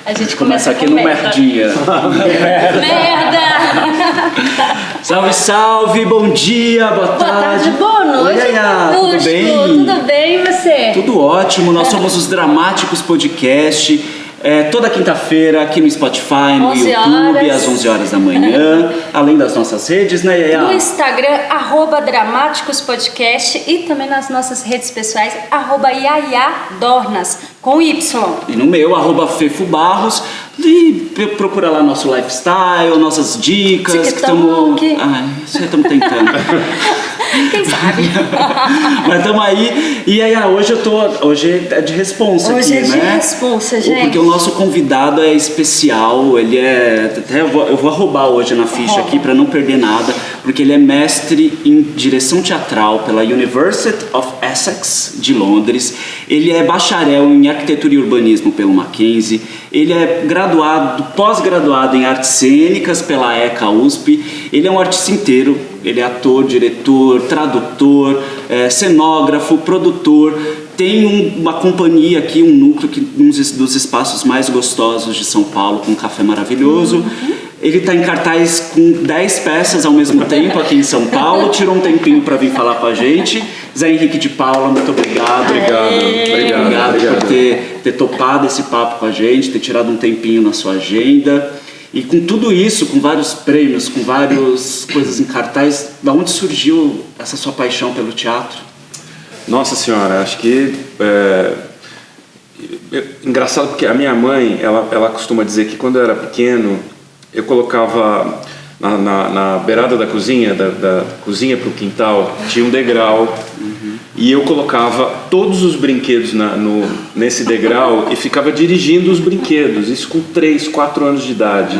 A gente começa aqui com no merda. Merdinha. Merda! Salve, salve, bom dia, boa tarde. Boa noite, Oi, Yaya, tudo Augusto. bem? Tudo bem, e você? Tudo ótimo, nós somos os Dramáticos Podcast. Toda quinta-feira aqui no Spotify, no 11 YouTube, horas. às 11 horas da manhã, além das nossas redes, né, Yaya? No Instagram, @dramáticospodcast e também nas nossas redes pessoais, @yayadornas, com Y. E no meu, @fefobarros. E procura lá nosso lifestyle, nossas dicas. TikTok. Isso aí estamos tentando. Quem sabe? Mas estamos aí. E aí, hoje é de responsa Hoje aqui, é de né? responsa, gente. Porque o nosso convidado é especial. Ele é... Até eu vou roubar hoje na ficha aqui para não perder nada. Porque ele é mestre em direção teatral pela University of Essex de Londres. Ele é bacharel em arquitetura e urbanismo pelo Mackenzie. Ele é pós-graduado em artes cênicas pela ECA USP. Ele é um artista inteiro. Ele é ator, diretor, tradutor, cenógrafo, produtor. Tem uma companhia aqui, um núcleo, um dos espaços mais gostosos de São Paulo, com um café maravilhoso. Ele está em cartaz com 10 peças ao mesmo tempo aqui em São Paulo. Tirou um tempinho para vir falar com a gente. Zé Henrique de Paula, muito obrigado. Obrigado por ter topado esse papo com a gente, ter tirado um tempinho na sua agenda. E com tudo isso, com vários prêmios, com várias coisas em cartaz, da onde surgiu essa sua paixão pelo teatro? Nossa senhora, acho que engraçado porque a minha mãe, ela costuma dizer que quando eu era pequeno, eu colocava na beirada da cozinha, da cozinha para o quintal, tinha um degrau, e eu colocava todos os brinquedos nesse degrau e ficava dirigindo os brinquedos, isso com 3, 4 anos de idade.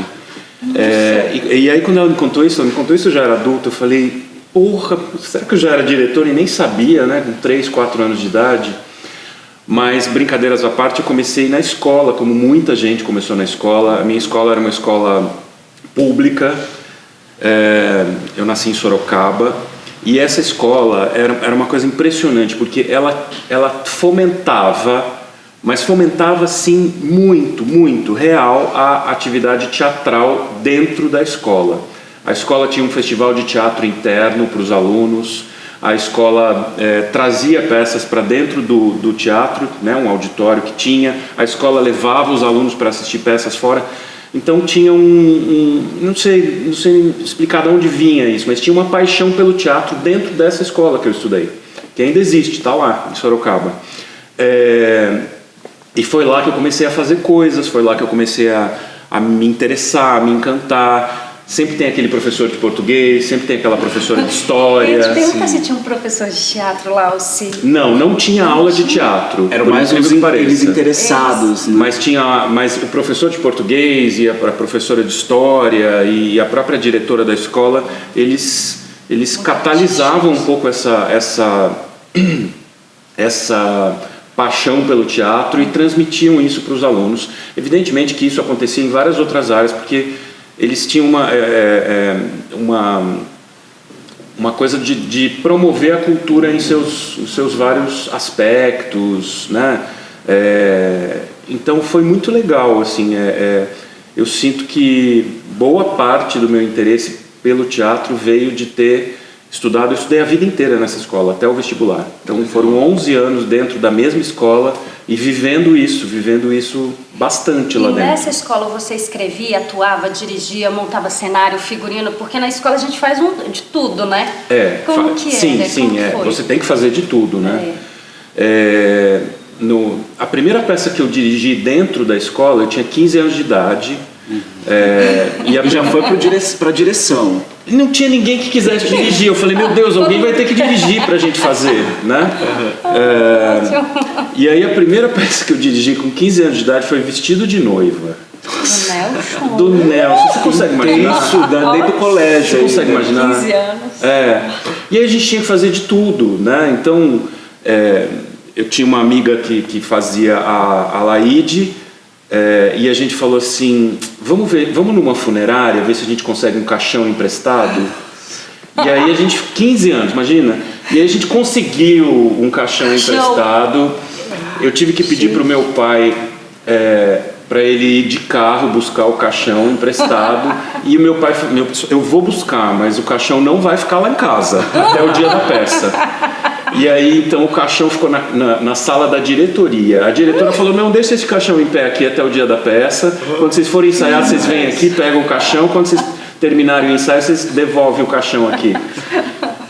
E aí quando ela me contou isso eu já era adulto, eu falei, porra, será que eu já era diretor e nem sabia, né, com 3, 4 anos de idade? Mas brincadeiras à parte, eu comecei na escola, como muita gente começou na escola. A minha escola era uma escola pública, eu nasci em Sorocaba, e essa escola era uma coisa impressionante, porque ela fomentava, mas fomentava sim muito, muito real a atividade teatral dentro da escola. A escola tinha um festival de teatro interno para os alunos, a escola trazia peças para dentro do teatro, né, um auditório que tinha, a escola levava os alunos para assistir peças fora. Então tinha não sei explicar de onde vinha isso, mas tinha uma paixão pelo teatro dentro dessa escola que eu estudei, que ainda existe, está lá em Sorocaba. E foi lá que eu comecei a fazer coisas, foi lá que eu comecei a me interessar, a me encantar. Sempre tem aquele professor de português, sempre tem aquela professora de história. Eu te perguntar se tinha um professor de teatro lá ou se... Não tinha aula de teatro. Eram mais eles interessados, né? Mas o professor de português e a professora de história e a própria diretora da escola, eles catalisavam um pouco essa paixão pelo teatro e transmitiam isso para os alunos. Evidentemente que isso acontecia em várias outras áreas, porque eles tinham uma coisa de promover a cultura em seus vários aspectos, né? Então foi muito legal, assim, eu sinto que boa parte do meu interesse pelo teatro veio de ter eu estudei a vida inteira nessa escola, até o vestibular. Então foram 11 anos dentro da mesma escola e vivendo isso bastante lá dentro. E nessa escola você escrevia, atuava, dirigia, montava cenário, figurino, porque na escola a gente faz de tudo, né? Como que sim, era? Sim, Como foi? Você tem que fazer de tudo, né? A primeira peça que eu dirigi dentro da escola, eu tinha 15 anos de idade. E já foi para direção. Não tinha ninguém que quisesse dirigir. Eu falei, meu Deus, alguém vai ter que dirigir pra gente fazer, né? E aí a primeira peça que eu dirigi com 15 anos de idade foi Vestido de Noiva. Do Nelson. Você consegue imaginar? Isso, desde o colégio. Você consegue imaginar? 15 anos. E aí a gente tinha que fazer de tudo, né? Então, eu tinha uma amiga que fazia a Laide, e a gente falou assim, vamos numa funerária, ver se a gente consegue um caixão emprestado. E aí a gente, 15 anos, imagina, e aí a gente conseguiu um caixão emprestado. Eu tive que pedir para o meu pai para ele ir de carro buscar o caixão emprestado. E o meu pai falou, eu vou buscar, mas o caixão não vai ficar lá em casa até o dia da peça. E aí então o caixão ficou na sala da diretoria. A diretora falou, não, deixa esse caixão em pé aqui até o dia da peça. Quando vocês forem ensaiar, vocês vêm aqui, pegam o caixão. Quando vocês terminarem o ensaio, vocês devolvem o caixão aqui.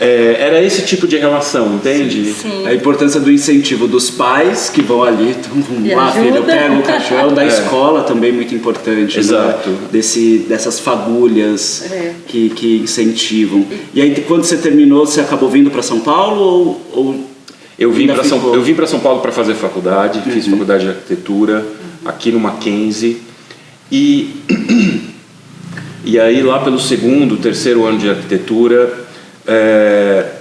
Era esse tipo de relação, entende? Sim. A importância do incentivo dos pais que vão ali, então vamos lá, filho, pega o caixão, da escola também muito importante. Exato. Né? Dessas fagulhas que incentivam. E aí, quando você terminou, você acabou vindo para São Paulo ou eu vim para São Paulo para fazer faculdade, fiz faculdade de arquitetura aqui no Mackenzie e aí lá pelo terceiro ano de arquitetura,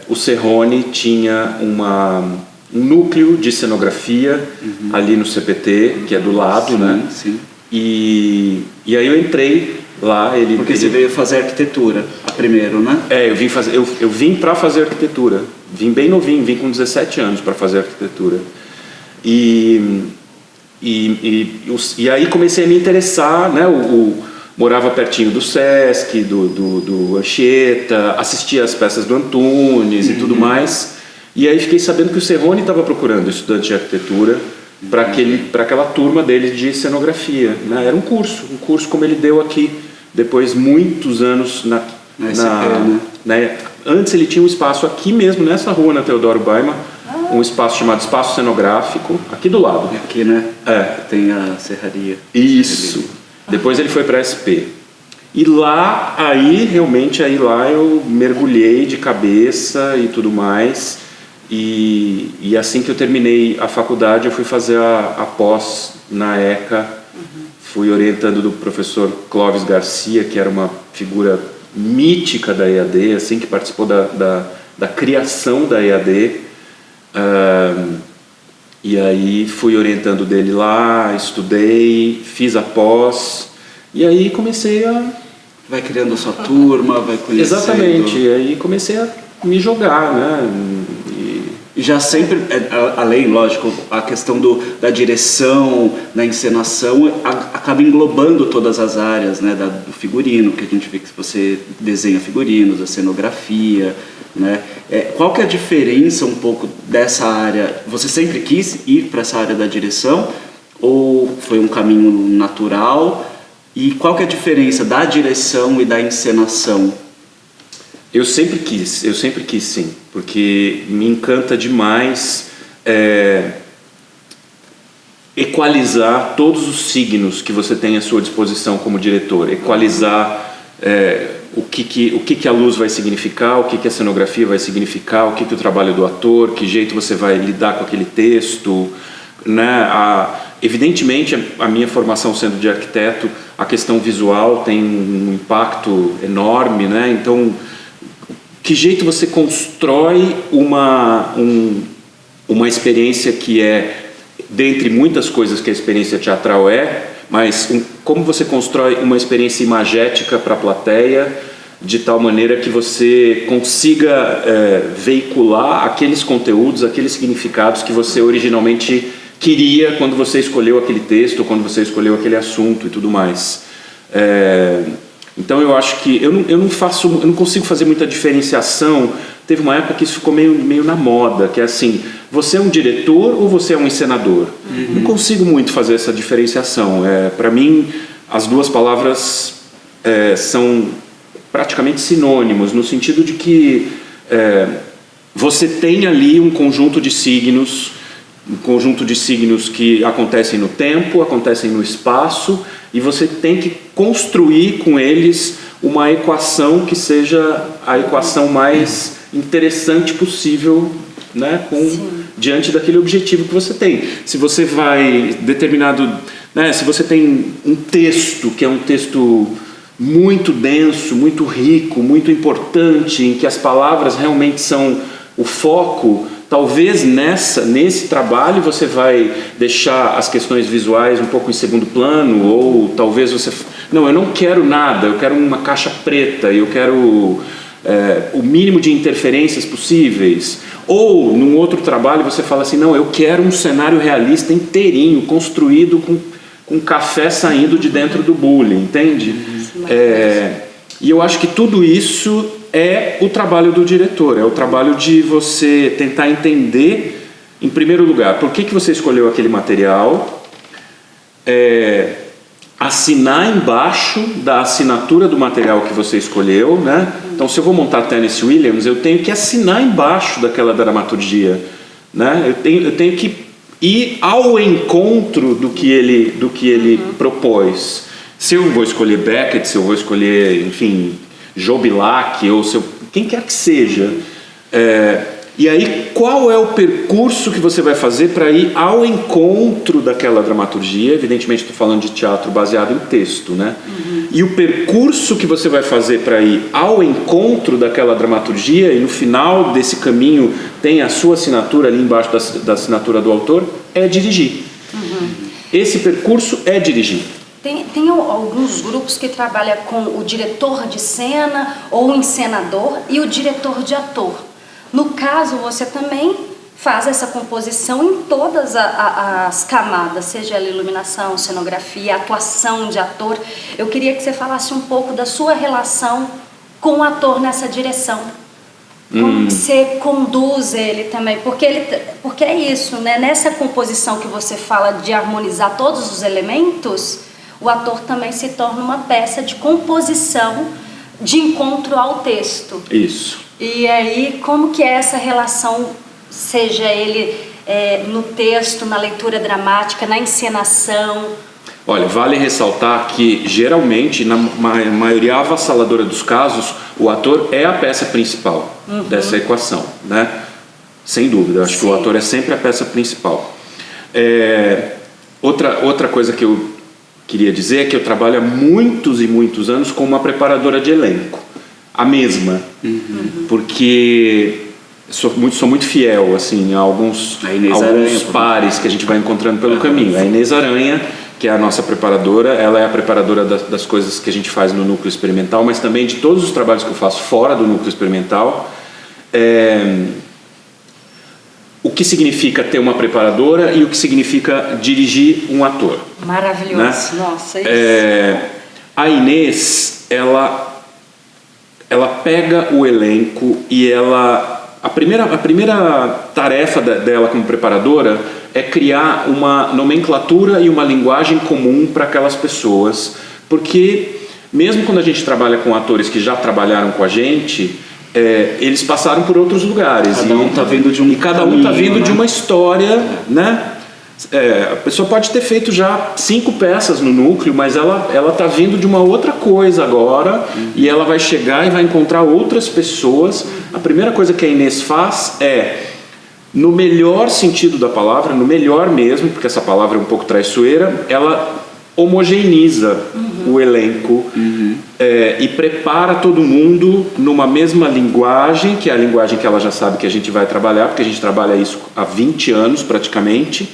o Cerrone tinha um núcleo de cenografia ali no CPT, que é do lado, né? Sim. E aí eu entrei lá. Porque você veio fazer arquitetura primeiro, né? Eu vim para fazer arquitetura. Vim bem novinho, vim com 17 anos para fazer arquitetura. E aí comecei a me interessar, né? Morava pertinho do Sesc, do Anchieta, assistia às peças do Antunes e tudo mais. E aí fiquei sabendo que o Cerrone estava procurando estudante de arquitetura para aquela turma dele de cenografia. Né? Era um curso como ele deu aqui, depois muitos anos antes ele tinha um espaço aqui mesmo, nessa rua, na Teodoro Baiman, um espaço chamado Espaço Cenográfico, aqui do lado. Aqui, né? Tem a serraria. Isso. Depois ele foi para a SP. E lá eu mergulhei de cabeça e tudo mais. E assim que eu terminei a faculdade, eu fui fazer a pós na ECA. Fui orientando do professor Clóvis Garcia, que era uma figura mítica da EAD, assim, que participou da criação da EAD. E aí fui orientando dele lá, estudei, fiz a pós e aí comecei a... Vai criando a sua turma, vai conhecendo... Exatamente, e aí comecei a me jogar, né? E já sempre, além, lógico, a questão da direção, da encenação, acaba englobando todas as áreas, né? Do figurino, que a gente vê que você desenha figurinos, a cenografia... Né? Qual que é a diferença um pouco dessa área? Você sempre quis ir para essa área da direção ou foi um caminho natural? E qual que é a diferença da direção e da encenação? Eu sempre quis sim, porque me encanta demais equalizar todos os signos que você tem à sua disposição como diretor, equalizar o que a luz vai significar, o que a cenografia vai significar, o que o trabalho do ator, que jeito você vai lidar com aquele texto, né? Evidentemente, a minha formação sendo de arquiteto, a questão visual tem um impacto enorme, né? Então, que jeito você constrói uma experiência que dentre muitas coisas que a experiência teatral mas como você constrói uma experiência imagética para a plateia de tal maneira que você consiga veicular aqueles conteúdos, aqueles significados que você originalmente queria quando você escolheu aquele texto, quando você escolheu aquele assunto e tudo mais. Então eu acho que eu não consigo fazer muita diferenciação. Teve uma época que isso ficou meio na moda, que é assim, você é um diretor ou você é um encenador? Não consigo muito fazer essa diferenciação. Para mim, as duas palavras são praticamente sinônimos, no sentido de que você tem ali um conjunto de signos que acontecem no tempo, acontecem no espaço, e você tem que construir com eles uma equação que seja a equação mais interessante possível, né, diante daquele objetivo que você tem. Se você vai se você tem um texto que é um texto muito denso, muito rico, muito importante, em que as palavras realmente são o foco, talvez nesse trabalho você vai deixar as questões visuais um pouco em segundo plano, ou talvez você... Não, eu não quero nada, eu quero uma caixa preta, eu quero o mínimo de interferências possíveis. Ou, num outro trabalho, você fala assim, não, eu quero um cenário realista inteirinho, construído com com café saindo de dentro do bule, entende? E eu acho que tudo isso é o trabalho do diretor, é o trabalho de você tentar entender, em primeiro lugar, por que você escolheu aquele material, assinar embaixo da assinatura do material que você escolheu, né? Então, se eu vou montar Tennessee Williams, eu tenho que assinar embaixo daquela dramaturgia, né? Eu tenho que ir ao encontro do que ele propôs. Se eu vou escolher Beckett, se eu vou escolher, enfim, Jobilac, ou quem quer que seja, e aí qual é o percurso que você vai fazer para ir ao encontro daquela dramaturgia? Evidentemente estou falando de teatro baseado em texto, né? E o percurso que você vai fazer para ir ao encontro daquela dramaturgia, e no final desse caminho tem a sua assinatura ali embaixo da assinatura do autor, é dirigir. Esse percurso é dirigir. Tem alguns grupos que trabalham com o diretor de cena ou o encenador e o diretor de ator. No caso, você também faz essa composição em todas as camadas, seja ela iluminação, cenografia, atuação de ator. Eu queria que você falasse um pouco da sua relação com o ator nessa direção. Como que você conduz ele também? Porque é isso, né? Nessa composição que você fala de harmonizar todos os elementos, o ator também se torna uma peça de composição de encontro ao texto. Isso. E aí, como que é essa relação, seja ele no texto, na leitura dramática, na encenação? Olha, vale ressaltar que, geralmente, na maioria avassaladora dos casos, o ator é a peça principal dessa equação, né? Sem dúvida, acho que o ator é sempre a peça principal. Outra coisa que eu queria dizer é que eu trabalho há muitos e muitos anos com uma preparadora de elenco. A mesma, porque sou muito fiel assim, a alguns pares que a gente vai encontrando pelo caminho. A Inês Aranha, que é a nossa preparadora, ela é a preparadora das coisas que a gente faz no núcleo experimental, mas também de todos os trabalhos que eu faço fora do núcleo experimental. O que significa ter uma preparadora e o que significa dirigir um ator. Maravilhoso, né? Nossa, isso. A Inês, ela pega o elenco e a primeira tarefa dela como preparadora é criar uma nomenclatura e uma linguagem comum para aquelas pessoas, porque mesmo quando a gente trabalha com atores que já trabalharam com a gente, eles passaram por outros lugares. Cada um está vindo de um cada um está vindo de uma história, né? A pessoa pode ter feito já 5 peças no núcleo, mas ela está vindo de uma outra coisa agora, e ela vai chegar e vai encontrar outras pessoas. A primeira coisa que a Inês faz no melhor sentido da palavra, no melhor mesmo, porque essa palavra é um pouco traiçoeira, ela homogeneiza o elenco e prepara todo mundo numa mesma linguagem, que é a linguagem que ela já sabe que a gente vai trabalhar, porque a gente trabalha isso há 20 anos praticamente,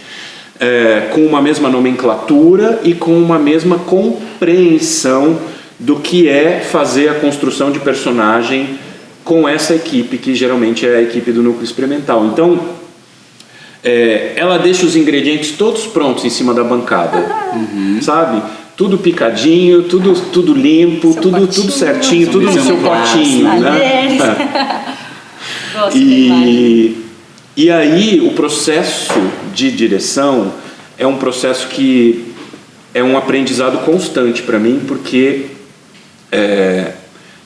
com uma mesma nomenclatura e com uma mesma compreensão do que é fazer a construção de personagem com essa equipe, que geralmente é a equipe do núcleo experimental. Então, ela deixa os ingredientes todos prontos em cima da bancada, sabe? Tudo picadinho, tudo limpo, tudo certinho, tudo no seu potinho, né? E aí o processo de direção é um processo que é um aprendizado constante para mim, porque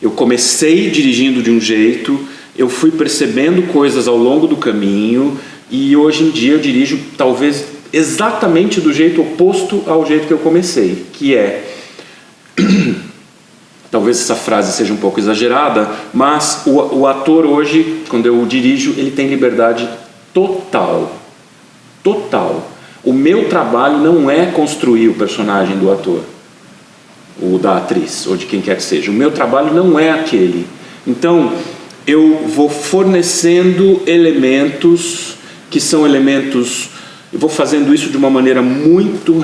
eu comecei dirigindo de um jeito, eu fui percebendo coisas ao longo do caminho, e hoje em dia eu dirijo talvez exatamente do jeito oposto ao jeito que eu comecei, que talvez essa frase seja um pouco exagerada, mas o ator hoje, quando eu o dirijo, ele tem liberdade total. O meu trabalho não é construir o personagem do ator, ou da atriz, ou de quem quer que seja. O meu trabalho não é aquele. Então, eu vou fornecendo elementos que são elementos... Eu vou fazendo isso de uma maneira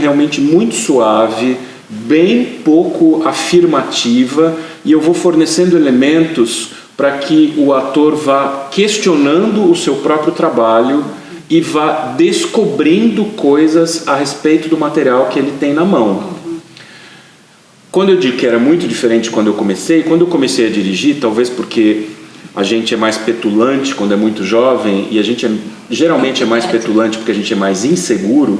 realmente muito suave, bem pouco afirmativa, e eu vou fornecendo elementos para que o ator vá questionando o seu próprio trabalho e vá descobrindo coisas a respeito do material que ele tem na mão. Quando eu digo que era muito diferente quando eu comecei a dirigir, talvez porque a gente é mais petulante quando é muito jovem, e a gente geralmente é mais petulante porque a gente é mais inseguro.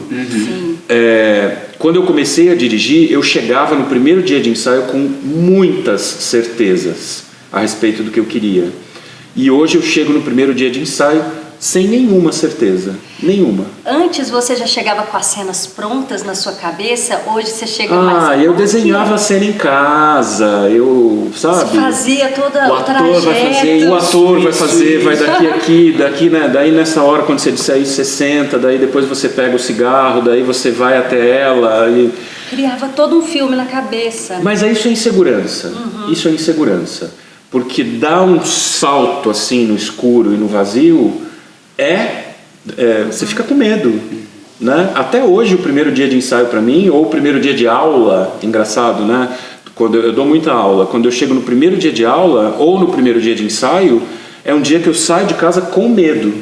Quando eu comecei a dirigir, eu chegava no primeiro dia de ensaio com muitas certezas a respeito do que eu queria. E hoje eu chego no primeiro dia de ensaio sem nenhuma certeza, nenhuma. Antes você já chegava com as cenas prontas na sua cabeça, hoje você chega mais... eu desenhava a cena em casa, sabe? Você fazia todo o trajeto. O ator vai fazer, vai daqui, né? Daí nessa hora, quando você disser isso, você senta, daí depois você pega o cigarro, daí você vai até ela e... Criava todo um filme na cabeça. Mas isso é insegurança, isso é insegurança. Porque dar um salto assim no escuro e no vazio... você fica com medo, né? Até hoje o primeiro dia de ensaio para mim, ou o primeiro dia de aula, engraçado, né? Quando eu dou muita aula, quando eu chego no primeiro dia de aula ou no primeiro dia de ensaio, é um dia que eu saio de casa com medo,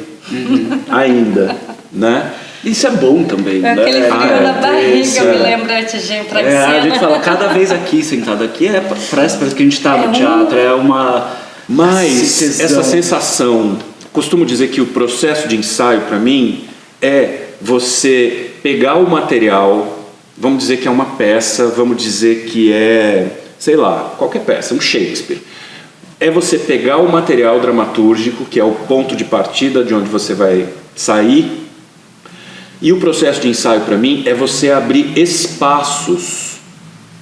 ainda, né? Isso é bom também, né? Aquele frio na barriga, eu me lembro antes de entrar em cena. A gente fala, cada vez aqui, sentado aqui, parece que a gente está no teatro, é uma... Mas essa sensação... Costumo dizer que o processo de ensaio, para mim, é você pegar o material, vamos dizer que é uma peça, vamos dizer que é, sei lá, qualquer peça, um Shakespeare. É você pegar o material dramatúrgico, que é o ponto de partida de onde você vai sair, e o processo de ensaio, para mim, é você abrir espaços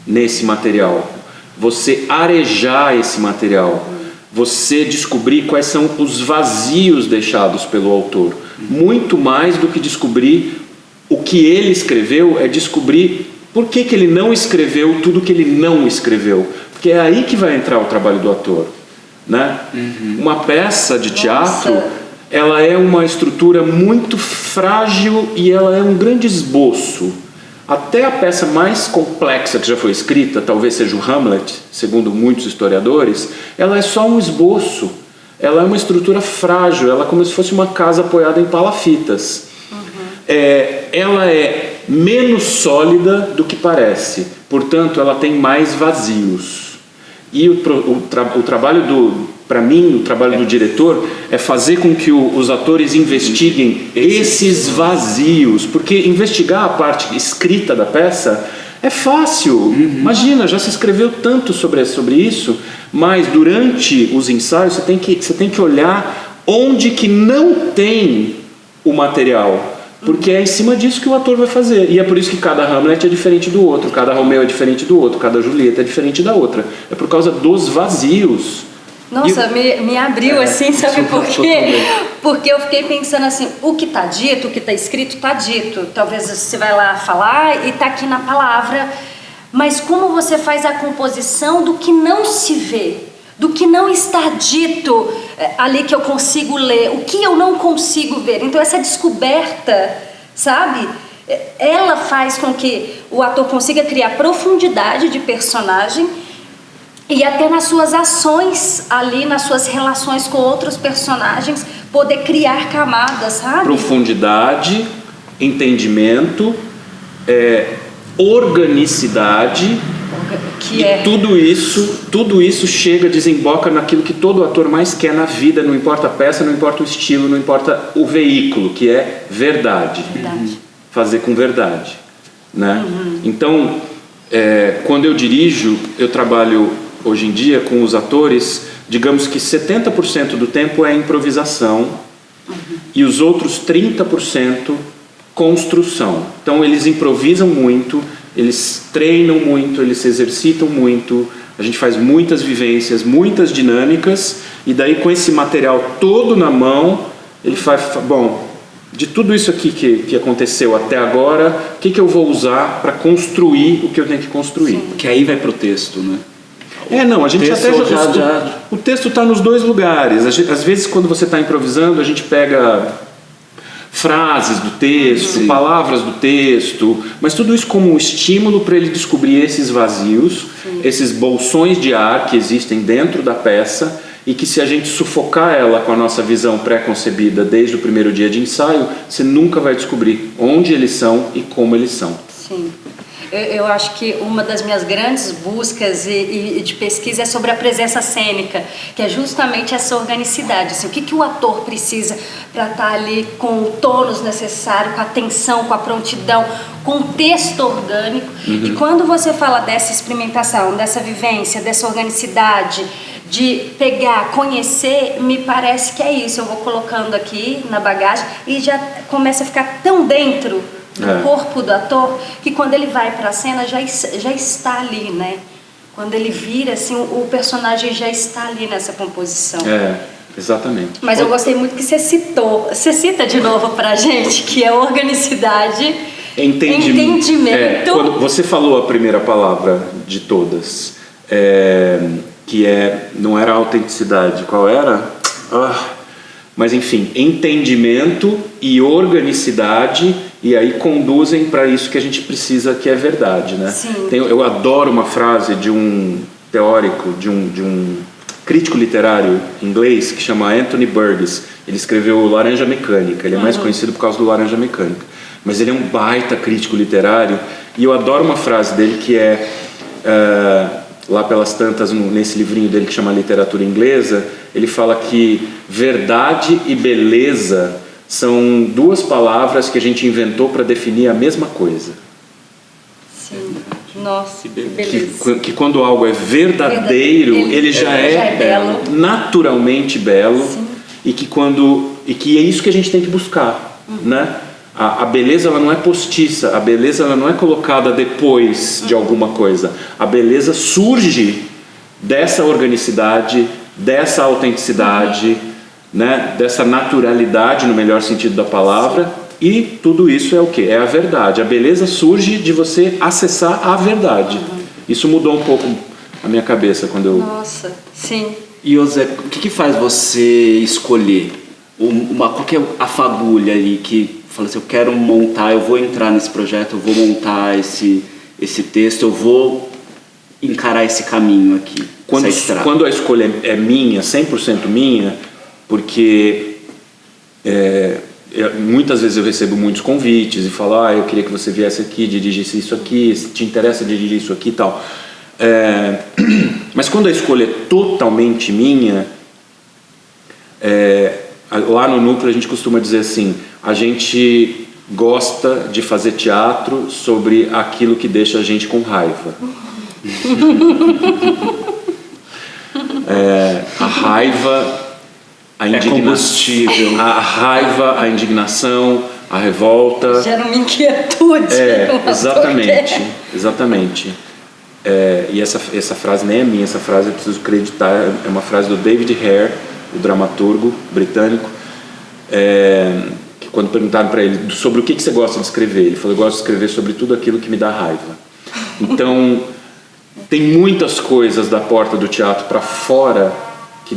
nesse material, você arejar esse material, você descobrir quais são os vazios deixados pelo autor. Muito mais do que descobrir o que ele escreveu, é descobrir por que ele não escreveu tudo que ele não escreveu. Porque é aí que vai entrar o trabalho do ator, né? Uma peça de teatro, ela é uma estrutura muito frágil e ela é um grande esboço. Até a peça mais complexa que já foi escrita, talvez seja o Hamlet, segundo muitos historiadores, ela é só um esboço. Ela é uma estrutura frágil, ela é como se fosse uma casa apoiada em palafitas. Ela é menos sólida do que parece, portanto ela tem mais vazios. E o trabalho para mim, o trabalho do diretor é fazer com que os atores investiguem esses vazios, porque investigar a parte escrita da peça é fácil. Imagina, já se escreveu tanto sobre isso, mas durante os ensaios você tem que olhar onde que não tem o material, porque é em cima disso que o ator vai fazer. E é por isso que cada Hamlet é diferente do outro, cada Romeu é diferente do outro, cada Julieta é diferente da outra. É por causa dos vazios. Nossa, me abriu assim, sabe por quê? Porque eu fiquei pensando assim, o que está dito, o que está escrito, está dito. Talvez você vai lá falar e está aqui na palavra. Mas como você faz a composição do que não se vê, do que não está dito ali que eu consigo ler, o que eu não consigo ver. Então essa descoberta, sabe? Ela faz com que o ator consiga criar profundidade de personagem e até nas suas ações ali, nas suas relações com outros personagens, poder criar camadas, sabe? Profundidade, entendimento, organicidade, tudo isso chega, desemboca naquilo que todo ator mais quer na vida, não importa a peça, não importa o estilo, não importa o veículo, que é verdade. Fazer com verdade, né? Então, quando eu dirijo, eu trabalho hoje em dia com os atores, digamos que 70% do tempo é improvisação e os outros 30% construção. Então eles improvisam muito, eles treinam muito, eles se exercitam muito, a gente faz muitas vivências, muitas dinâmicas, e daí com esse material todo na mão, ele faz, bom, de tudo isso aqui que aconteceu até agora, o que eu vou usar para construir o que eu tenho que construir? Sim. Que aí vai pro texto, né? Não, a gente o texto está nos dois lugares. Às vezes, quando você está improvisando, a gente pega frases do texto, palavras do texto, mas tudo isso como um estímulo para ele descobrir esses vazios, esses bolsões de ar que existem dentro da peça, e que se a gente sufocar ela com a nossa visão pré-concebida desde o primeiro dia de ensaio, você nunca vai descobrir onde eles são e como eles são. Sim. Eu acho que uma das minhas grandes buscas e de pesquisa é sobre a presença cênica, que é justamente essa organicidade. Assim, o que o ator precisa para estar ali com o tônus necessário, com a atenção, com a prontidão, com o texto orgânico. E quando você fala dessa experimentação, dessa vivência, dessa organicidade, de pegar, conhecer, me parece que é isso. Eu vou colocando aqui na bagagem e já começa a ficar tão dentro do corpo do ator, que quando ele vai para a cena já está ali, né? Quando ele vira, assim, o personagem já está ali nessa composição. Exatamente. Mas eu gostei muito que você citou. Você cita de novo pra gente, que é organicidade, entendimento. Quando você falou a primeira palavra de todas, que não era autenticidade, qual era? Mas enfim, entendimento e organicidade, e aí conduzem para isso que a gente precisa, que é verdade, né? Sim. Eu adoro uma frase de um teórico, de um crítico literário inglês que chama Anthony Burgess. Ele escreveu Laranja Mecânica, ele é mais conhecido por causa do Laranja Mecânica, mas ele é um baita crítico literário, e eu adoro uma frase dele que lá pelas tantas, nesse livrinho dele que chama Literatura Inglesa, ele fala que verdade e beleza são duas palavras que a gente inventou para definir a mesma coisa. Sim. Nossa, que beleza. Que quando algo é verdadeiro, ele já é belo, naturalmente belo. Sim. e que é isso que a gente tem que buscar, né? A beleza, ela não é postiça, a beleza, ela não é colocada depois de alguma coisa. A beleza surge dessa organicidade, dessa autenticidade, né? Dessa naturalidade, no melhor sentido da palavra. E tudo isso é o quê? É a verdade. A beleza surge de você acessar a verdade. Isso mudou um pouco a minha cabeça quando eu... Nossa, sim. E, José, o que faz você escolher qual que é a fagulha aí que fala assim, eu quero montar, eu vou entrar nesse projeto, eu vou montar esse texto, eu vou encarar esse caminho aqui, quando a escolha é minha, 100% minha, porque muitas vezes eu recebo muitos convites e falo, eu queria que você viesse aqui, dirigisse isso aqui, se te interessa dirigir isso aqui e tal. Mas quando a escolha é totalmente minha, lá no núcleo a gente costuma dizer assim, a gente gosta de fazer teatro sobre aquilo que deixa a gente com raiva. A raiva, a indignação, a raiva, a indignação, a revolta. Gera uma inquietude. Exatamente. E essa frase nem é minha, essa frase eu preciso acreditar, é uma frase do David Hare, o dramaturgo britânico, que quando perguntaram para ele sobre o que você gosta de escrever, ele falou, eu gosto de escrever sobre tudo aquilo que me dá raiva. Então, tem muitas coisas da porta do teatro para fora que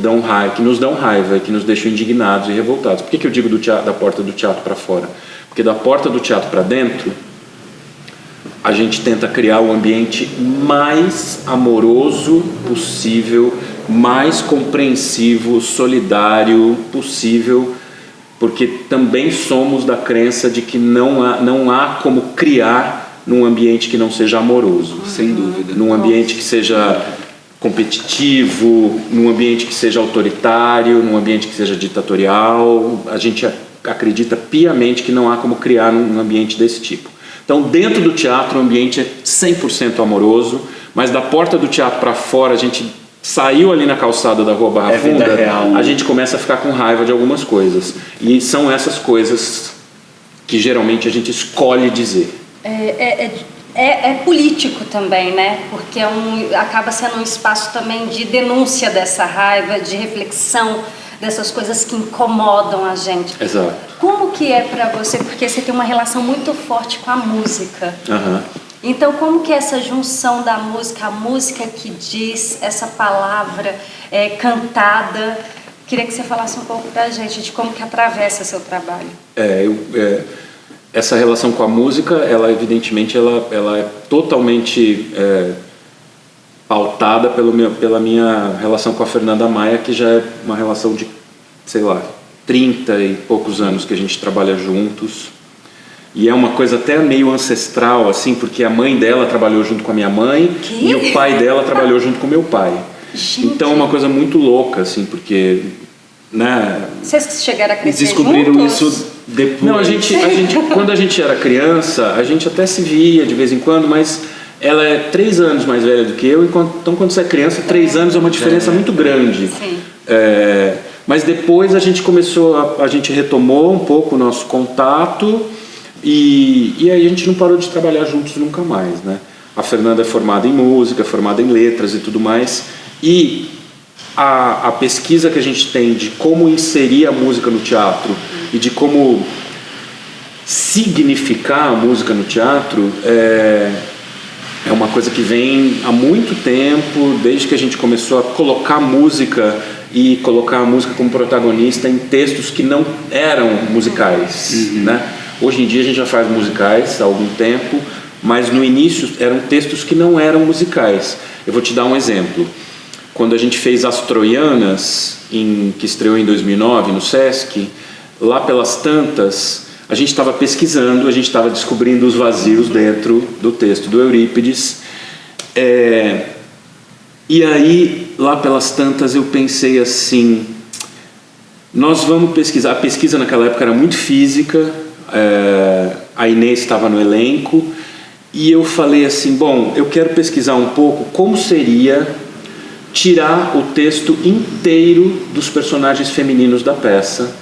nos dão raiva, que nos deixam indignados e revoltados. Por que eu digo da porta do teatro para fora? Porque da porta do teatro para dentro, a gente tenta criar o ambiente mais amoroso possível, mais compreensivo, solidário possível, porque também somos da crença de que não há como criar num ambiente que não seja amoroso. Sem dúvida. Num ambiente que seja competitivo, num ambiente que seja autoritário, num ambiente que seja ditatorial. A gente acredita piamente que não há como criar num ambiente desse tipo. Então, dentro do teatro, o ambiente é 100% amoroso, mas da porta do teatro para fora, a gente saiu ali na calçada da Rua Barra Funda, a gente começa a ficar com raiva de algumas coisas. E são essas coisas que geralmente a gente escolhe dizer. É político também, né? Porque acaba sendo um espaço também de denúncia dessa raiva, de reflexão dessas coisas que incomodam a gente. Exato. Como que é pra você? Porque você tem uma relação muito forte com a música. Então, como que é essa junção da música, a música que diz, essa palavra cantada? Queria que você falasse um pouco pra gente de como que atravessa seu trabalho. Essa relação com a música, ela evidentemente ela é totalmente pautada pela minha relação com a Fernanda Maia, que já é uma relação de, sei lá, 30 e poucos anos que a gente trabalha juntos. E é uma coisa até meio ancestral, assim, porque a mãe dela trabalhou junto com a minha mãe e o pai dela trabalhou junto com o meu pai. Gente. Então é uma coisa muito louca, assim, porque, né? Vocês chegaram a crescer Descobriram juntos? isso depois. Não, quando a gente era criança, a gente até se via de vez em quando, mas ela é 3 anos mais velha do que eu, então quando você é criança, 3 anos é uma diferença muito grande. Sim. Mas depois a gente retomou um pouco o nosso contato e aí a gente não parou de trabalhar juntos nunca mais, né? A Fernanda é formada em música, formada em letras e tudo mais, e a pesquisa que a gente tem de como inserir a música no teatro e de como significar a música no teatro é uma coisa que vem há muito tempo, desde que a gente começou a colocar música e colocar a música como protagonista em textos que não eram musicais, né? Hoje em dia a gente já faz musicais há algum tempo, mas no início eram textos que não eram musicais. Eu vou te dar um exemplo. Quando a gente fez As Troianas, que estreou em 2009 no Sesc, lá pelas tantas, a gente estava pesquisando, a gente estava descobrindo os vazios dentro do texto do Eurípides. E aí, lá pelas tantas, eu pensei assim, nós vamos pesquisar. A pesquisa naquela época era muito física, a Inês estava no elenco, e eu falei assim, bom, eu quero pesquisar um pouco como seria tirar o texto inteiro dos personagens femininos da peça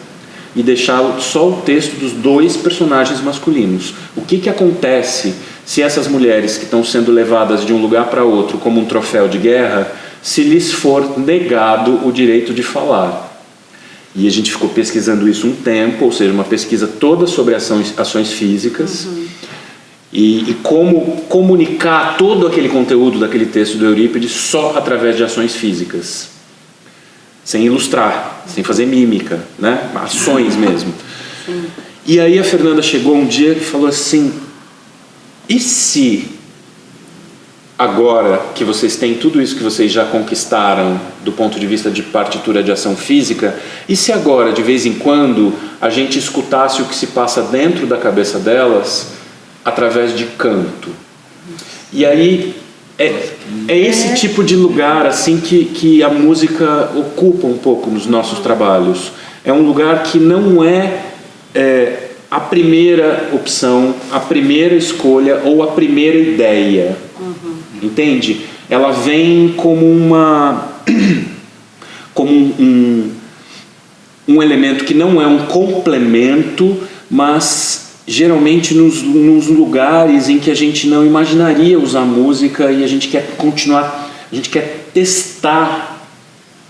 e deixar só o texto dos 2 personagens masculinos. O que acontece se essas mulheres que estão sendo levadas de um lugar para outro como um troféu de guerra, se lhes for negado o direito de falar? E a gente ficou pesquisando isso um tempo, ou seja, uma pesquisa toda sobre ações físicas, e como comunicar todo aquele conteúdo daquele texto do Eurípides só através de ações físicas, sem ilustrar, sem fazer mímica, né? Ações mesmo. Sim. E aí a Fernanda chegou um dia e falou assim, e se agora que vocês têm tudo isso que vocês já conquistaram do ponto de vista de partitura de ação física, e se agora, de vez em quando, a gente escutasse o que se passa dentro da cabeça delas através de canto? E aí é esse tipo de lugar assim que a música ocupa um pouco nos nossos trabalhos. É um lugar que não é a primeira opção, a primeira escolha ou a primeira ideia. Entende? Ela vem como um elemento que não é um complemento, mas geralmente nos lugares em que a gente não imaginaria usar música e a gente quer continuar, a gente quer testar,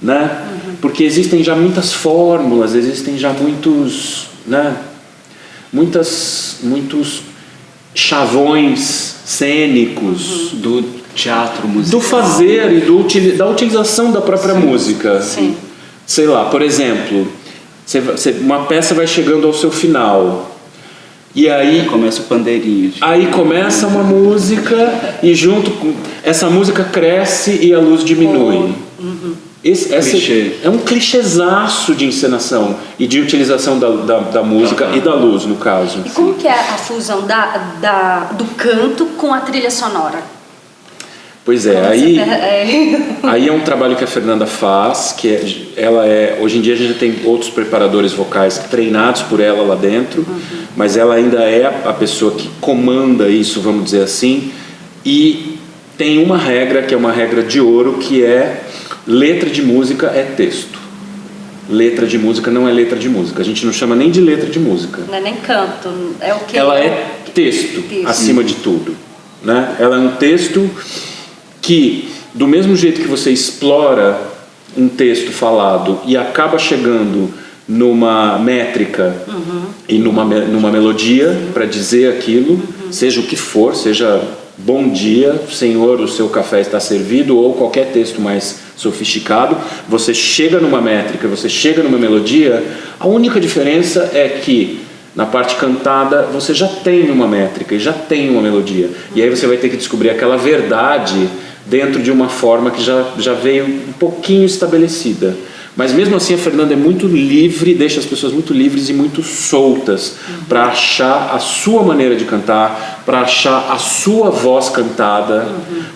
né? Porque existem já muitas fórmulas, existem já muitos chavões cênicos do teatro musical, do fazer e da utilização da própria música. Sim. Sei lá, por exemplo, uma peça vai chegando ao seu final. E aí começa o pandeirinho. Aí começa uma música e junto com essa música cresce e a luz diminui. Esse é um clichêzaço de encenação e de utilização da música e da luz, no caso. E como que é a fusão do canto com a trilha sonora? Pois é, aí é um trabalho que a Fernanda faz, hoje em dia a gente já tem outros preparadores vocais treinados por ela lá dentro, mas ela ainda é a pessoa que comanda isso, vamos dizer assim, e tem uma regra que é uma regra de ouro, que é letra de música é texto. Letra de música não é letra de música, a gente não chama nem de letra de música. Não é nem canto, é o que? Ela é texto, acima de tudo, né? Ela é um texto que, do mesmo jeito que você explora um texto falado e acaba chegando numa métrica e numa melodia para dizer aquilo, seja o que for, seja bom dia, senhor, o seu café está servido, ou qualquer texto mais sofisticado, você chega numa métrica, você chega numa melodia, a única diferença é que na parte cantada você já tem uma métrica e já tem uma melodia, e aí você vai ter que descobrir aquela verdade dentro de uma forma que já veio um pouquinho estabelecida. Mas mesmo assim a Fernanda é muito livre, deixa as pessoas muito livres e muito soltas para achar a sua maneira de cantar, para achar a sua voz cantada,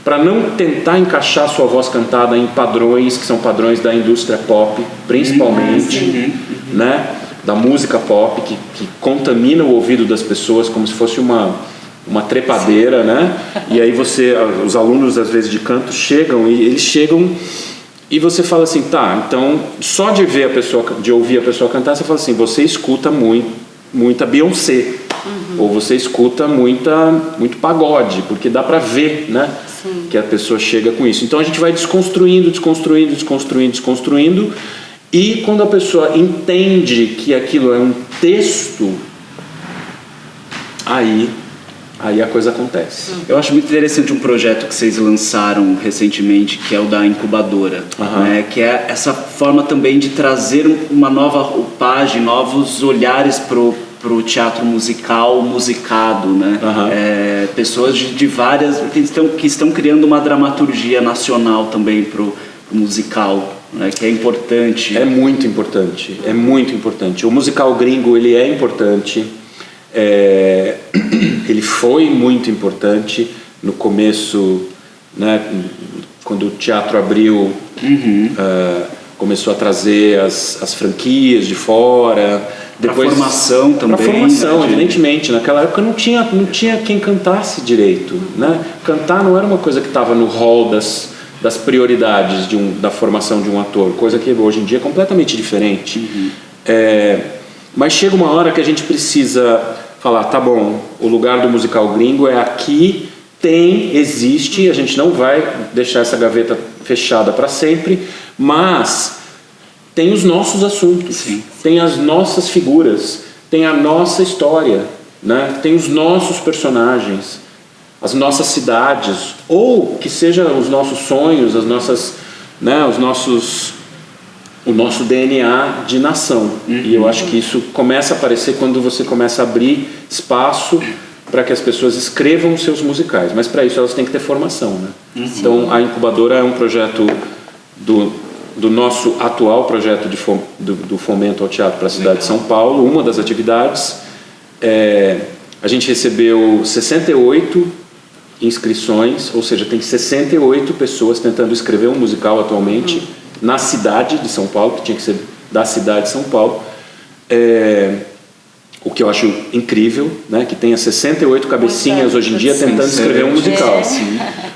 para não tentar encaixar a sua voz cantada em padrões que são padrões da indústria pop, principalmente, né? Da música pop, que contamina o ouvido das pessoas como se fosse uma trepadeira, né? E aí os alunos às vezes de canto chegam e eles chegam e você fala assim, tá, então só de ouvir a pessoa cantar, você fala assim, você escuta muita Beyoncé, ou você escuta muito pagode, porque dá pra ver, né? Que a pessoa chega com isso. Então a gente vai desconstruindo, e quando a pessoa entende que aquilo é um texto, aí a coisa acontece. Eu acho muito interessante um projeto que vocês lançaram recentemente, que é o da incubadora, né? Que é essa forma também de trazer uma nova roupagem, novos olhares pro teatro musical musicado, né? Pessoas de várias que estão criando uma dramaturgia nacional também pro musical, né? Que é importante. É muito importante. O musical gringo, ele é importante. Ele foi muito importante no começo, né, quando o teatro abriu, começou a trazer as franquias de fora, depois formação também. Para formação, evidentemente. Naquela época não tinha quem cantasse direito, né? Cantar não era uma coisa que estava no hall das prioridades da formação de um ator, coisa que hoje em dia é completamente diferente. Mas chega uma hora que a gente precisa falar, tá bom, o lugar do musical gringo é aqui, existe, a gente não vai deixar essa gaveta fechada para sempre, mas tem os nossos assuntos, tem as nossas figuras, tem a nossa história, né? Tem os nossos personagens, as nossas cidades, ou que sejam os nossos sonhos, as nossas, né, o nosso DNA de nação. E eu acho que isso começa a aparecer quando você começa a abrir espaço para que as pessoas escrevam os seus musicais. Mas para isso elas têm que ter formação, né? Então a incubadora é um projeto do nosso atual projeto do fomento ao teatro para a cidade de São Paulo. Uma das atividades, a gente recebeu 68 inscrições, ou seja, tem 68 pessoas tentando escrever um musical atualmente na cidade de São Paulo, que tinha que ser da cidade de São Paulo, o que eu acho incrível, né? Que tenha 68 cabecinhas hoje em dia tentando escrever um musical.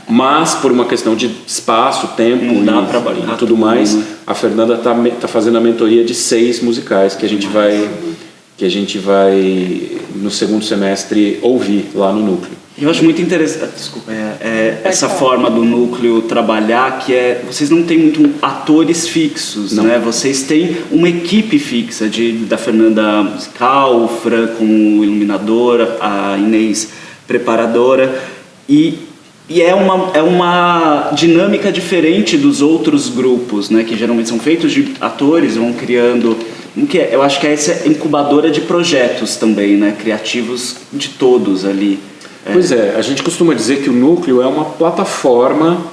Mas por uma questão de espaço, tempo e tudo mais, a Fernanda tá fazendo a mentoria de 6 musicais que a gente vai no segundo semestre ouvir lá no núcleo. Eu acho muito interessante, desculpa, essa forma do núcleo trabalhar, que vocês não têm muito atores fixos, né? Vocês têm uma equipe fixa da Fernanda musical, o Fran como iluminadora, a Inês preparadora, e é uma dinâmica diferente dos outros grupos, né? Que geralmente são feitos de atores, vão criando... Eu acho que é essa incubadora de projetos também, né? Criativos de todos ali. Pois é, a gente costuma dizer que o núcleo é uma plataforma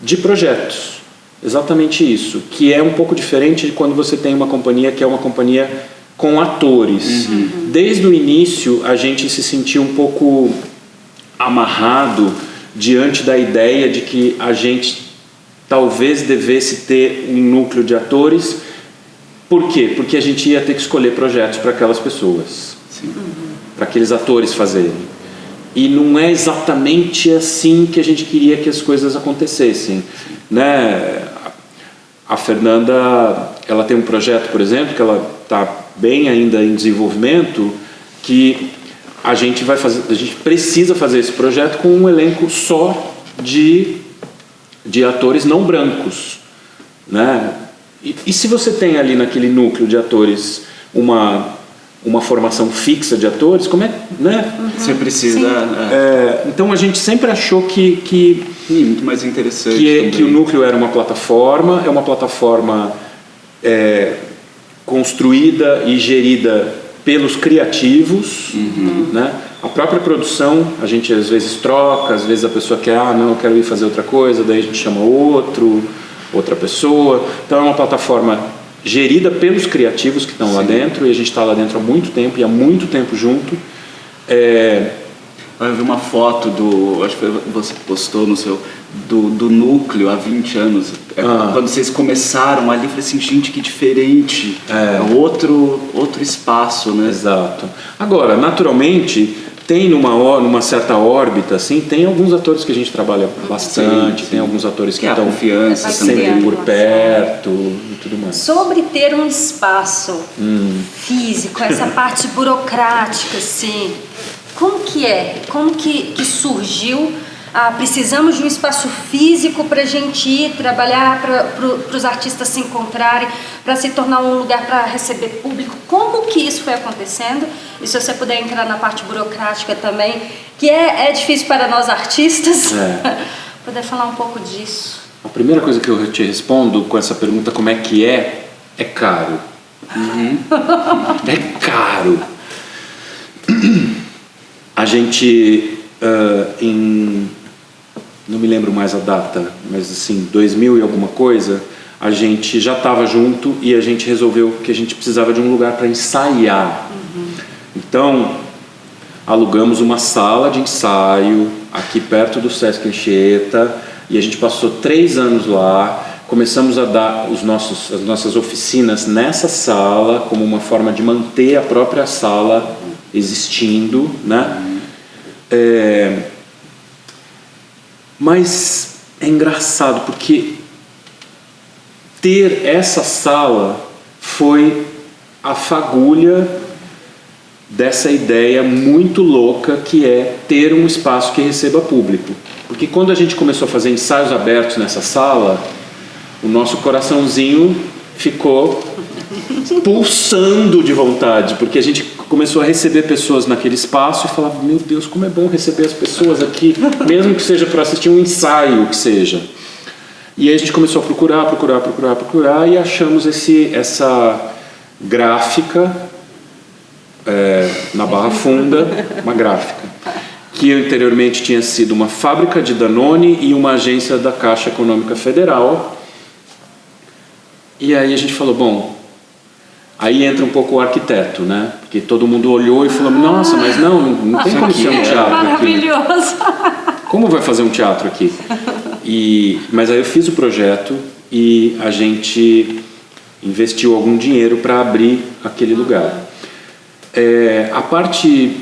de projetos, exatamente isso, que é um pouco diferente de quando você tem uma companhia que é uma companhia com atores. Desde o início a gente se sentiu um pouco amarrado diante da ideia de que a gente talvez devesse ter um núcleo de atores. Por quê? Porque a gente ia ter que escolher projetos para aquelas pessoas, para aqueles atores fazerem. E não é exatamente assim que a gente queria que as coisas acontecessem, né? A Fernanda, ela tem um projeto, por exemplo, que ela está bem ainda em desenvolvimento, que a gente precisa fazer esse projeto com um elenco só de atores não brancos, né? E se você tem ali naquele núcleo de atores uma formação fixa de atores, como é, né? Você precisa... então a gente sempre achou que muito mais interessante que o núcleo era uma plataforma, construída e gerida pelos criativos, né? A própria produção, a gente às vezes troca, às vezes a pessoa quer, não, eu quero ir fazer outra coisa, daí a gente chama outra pessoa. Então é uma plataforma gerida pelos criativos que estão lá dentro, e a gente está lá dentro há muito tempo, e há muito tempo junto. Eu vi uma foto acho que você postou no seu, do núcleo há 20 anos. Quando vocês começaram ali, eu falei assim, gente, que diferente. É outro espaço, né? Exato. Agora, naturalmente, tem numa certa órbita, assim, tem alguns atores que a gente trabalha bastante, tem alguns atores que estão confiança sempre por perto e tudo mais. Sobre ter um espaço físico, essa parte burocrática, assim, como que é? Como que surgiu? Precisamos de um espaço físico para a gente ir trabalhar, para os artistas se encontrarem, para se tornar um lugar para receber público. Como que isso foi acontecendo? E se você puder entrar na parte burocrática também, que é difícil para nós artistas, poder falar um pouco disso. A primeira coisa que eu te respondo com essa pergunta, como é que é caro. É caro. A gente, não me lembro mais a data, mas assim, 2000 e alguma coisa, a gente já estava junto e a gente resolveu que a gente precisava de um lugar para ensaiar. Então, alugamos uma sala de ensaio aqui perto do Sesc Anchieta, e a gente passou 3 anos lá. Começamos a dar as nossas oficinas nessa sala como uma forma de manter a própria sala existindo, né? Mas é engraçado porque ter essa sala foi a fagulha dessa ideia muito louca que é ter um espaço que receba público. Porque quando a gente começou a fazer ensaios abertos nessa sala, o nosso coraçãozinho ficou pulsando de vontade, porque a gente começou a receber pessoas naquele espaço e falava, meu Deus, como é bom receber as pessoas aqui, mesmo que seja para assistir um ensaio, que seja. E aí a gente começou a procurar e achamos essa gráfica na Barra Funda, uma gráfica, que anteriormente tinha sido uma fábrica de Danone e uma agência da Caixa Econômica Federal. E aí a gente falou, bom, aí entra um pouco o arquiteto, né? Porque todo mundo olhou e falou, nossa, mas não tem como ser um teatro maravilhoso. aqui. Como vai fazer um teatro aqui? Mas aí eu fiz o projeto e a gente investiu algum dinheiro para abrir aquele lugar. A parte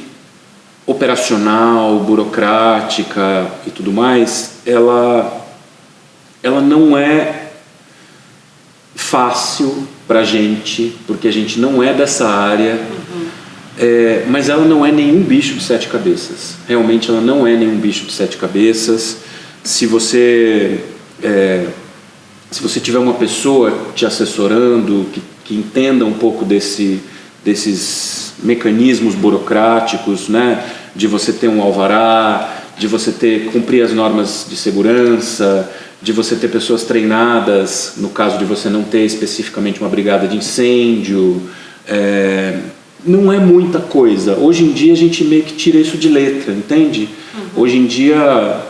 operacional, burocrática e tudo mais, ela não é fácil pra gente, porque a gente não é dessa área, mas ela não é nenhum bicho de 7 cabeças. Realmente ela não é nenhum bicho de 7 cabeças. Se você tiver uma pessoa te assessorando, que entenda um pouco desses mecanismos burocráticos, né? De você ter um alvará, de você cumprir as normas de segurança, de você ter pessoas treinadas, no caso de você não ter especificamente uma brigada de incêndio, não é muita coisa. Hoje em dia a gente meio que tira isso de letra, entende? Hoje em dia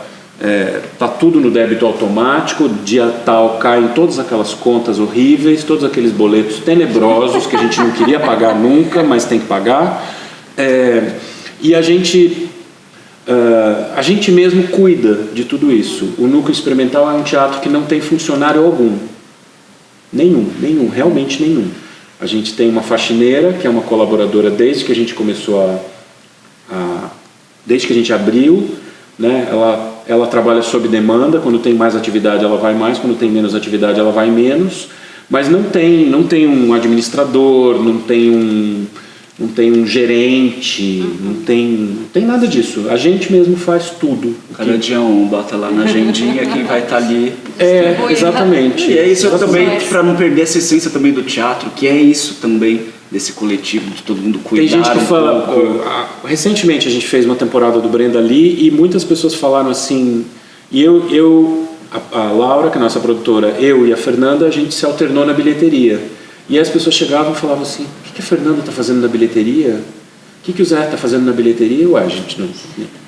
tá tudo no débito automático, dia tal caem todas aquelas contas horríveis, todos aqueles boletos tenebrosos que a gente não queria pagar nunca, mas tem que pagar. E a gente mesmo cuida de tudo isso. O Núcleo Experimental é um teatro que não tem funcionário algum. Nenhum, realmente nenhum. A gente tem uma faxineira, que é uma colaboradora desde que a gente começou desde que a gente abriu, né? Ela trabalha sob demanda, quando tem mais atividade ela vai mais, quando tem menos atividade ela vai menos, mas não tem um administrador, não tem um gerente, não tem nada disso. A gente mesmo faz tudo. Cada dia bota lá na agendinha quem vai estar ali. Exatamente. E é isso também, para não perder essa essência também do teatro, que é isso também, desse coletivo, de todo mundo cuidar. Tem gente que fala... Recentemente a gente fez uma temporada do Brenda Lee e muitas pessoas falaram assim... E a Laura, que é a nossa produtora, eu e a Fernanda, a gente se alternou na bilheteria. E aí as pessoas chegavam e falavam assim: o que a Fernanda está fazendo na bilheteria? O que o Zé está fazendo na bilheteria? Ué, gente, não.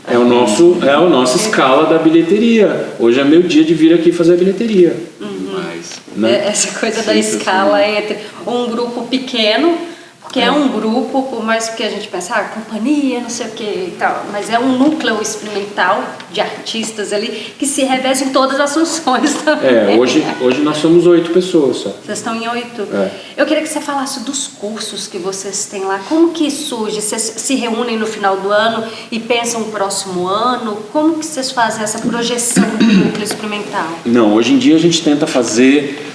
É a nossa escala da bilheteria. Hoje é meu dia de vir aqui fazer a bilheteria. Mas, né? Essa coisa da escala entre um grupo pequeno, porque é um grupo, por mais que a gente pense, companhia, não sei o que e tal, mas é um núcleo experimental de artistas ali que se reveza em todas as funções também. Hoje nós somos 8 pessoas só. Vocês estão em 8. É. Eu queria que você falasse dos cursos que vocês têm lá. Como que surge? Vocês se reúnem no final do ano e pensam no próximo ano? Como que vocês fazem essa projeção do núcleo experimental? Não, hoje em dia a gente tenta fazer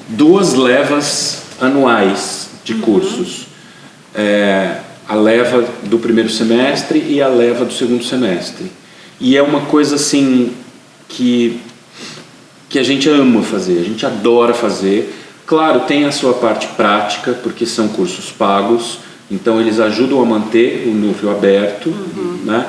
2 levas anuais de cursos. A leva do primeiro semestre e a leva do segundo semestre. E é uma coisa assim que a gente ama fazer, a gente adora fazer. Claro, tem a sua parte prática, porque são cursos pagos, então eles ajudam a manter o núcleo aberto, né?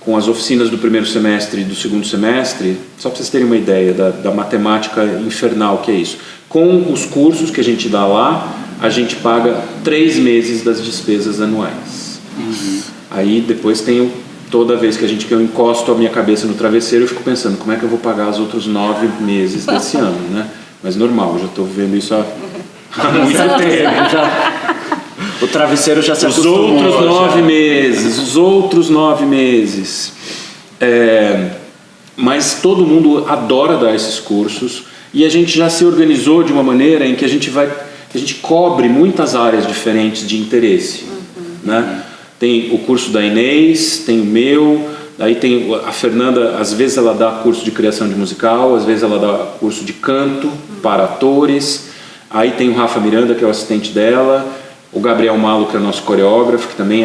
Com as oficinas do primeiro semestre e do segundo semestre, só para vocês terem uma ideia da matemática infernal que é isso. Com os cursos que a gente dá lá, a gente paga 3 meses das despesas anuais. Aí depois tem toda vez que eu encosto a minha cabeça no travesseiro, eu fico pensando, como é que eu vou pagar os outros 9 meses desse ano, né? Mas normal, já estou vivendo isso há muito tempo. O travesseiro já se Os acostumou. outros 9 meses. Mas todo mundo adora dar esses cursos e a gente já se organizou de uma maneira em que a gente cobre muitas áreas diferentes de interesse, né? Tem o curso da Inês, tem o meu, aí tem a Fernanda, às vezes ela dá curso de criação de musical, às vezes ela dá curso de canto para atores, aí tem o Rafa Miranda, que é o assistente dela, o Gabriel Malo, que é o nosso coreógrafo, que também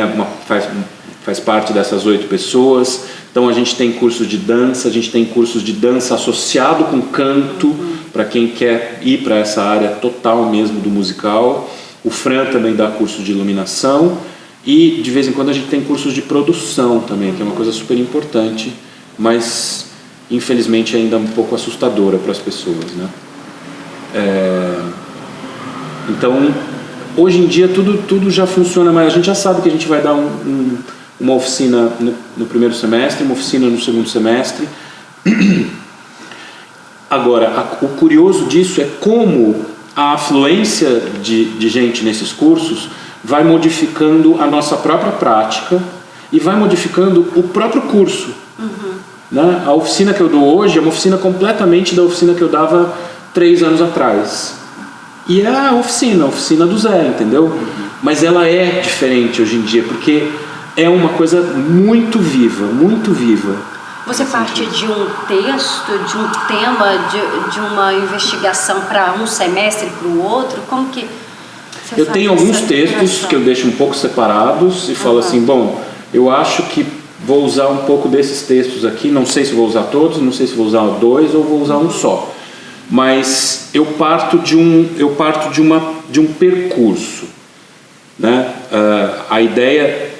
faz parte dessas 8 pessoas. Então a gente tem cursos de dança, a gente tem cursos de dança associado com canto, para quem quer ir para essa área total mesmo do musical. O Fran também dá curso de iluminação e de vez em quando a gente tem cursos de produção também, que é uma coisa super importante, mas infelizmente ainda um pouco assustadora para as pessoas, né? Então hoje em dia tudo já funciona, mas a gente já sabe que a gente vai dar uma oficina no primeiro semestre, uma oficina no segundo semestre. Agora, o curioso disso é como a afluência de gente nesses cursos vai modificando a nossa própria prática e vai modificando o próprio curso. Né? A oficina que eu dou hoje é uma oficina completamente da oficina que eu dava 3 anos atrás. E é a oficina do Zé, entendeu? Mas ela é diferente hoje em dia, porque é uma coisa muito viva, muito viva. Você parte de um texto, de um tema, de uma investigação para um semestre para o outro? Como que você Eu faz tenho alguns essa textos migração? que eu deixo um pouco separados e falo assim, bom, eu acho que vou usar um pouco desses textos aqui, não sei se vou usar todos, não sei se vou usar 2 ou vou usar um só. Mas eu parto de um percurso, né? A ideia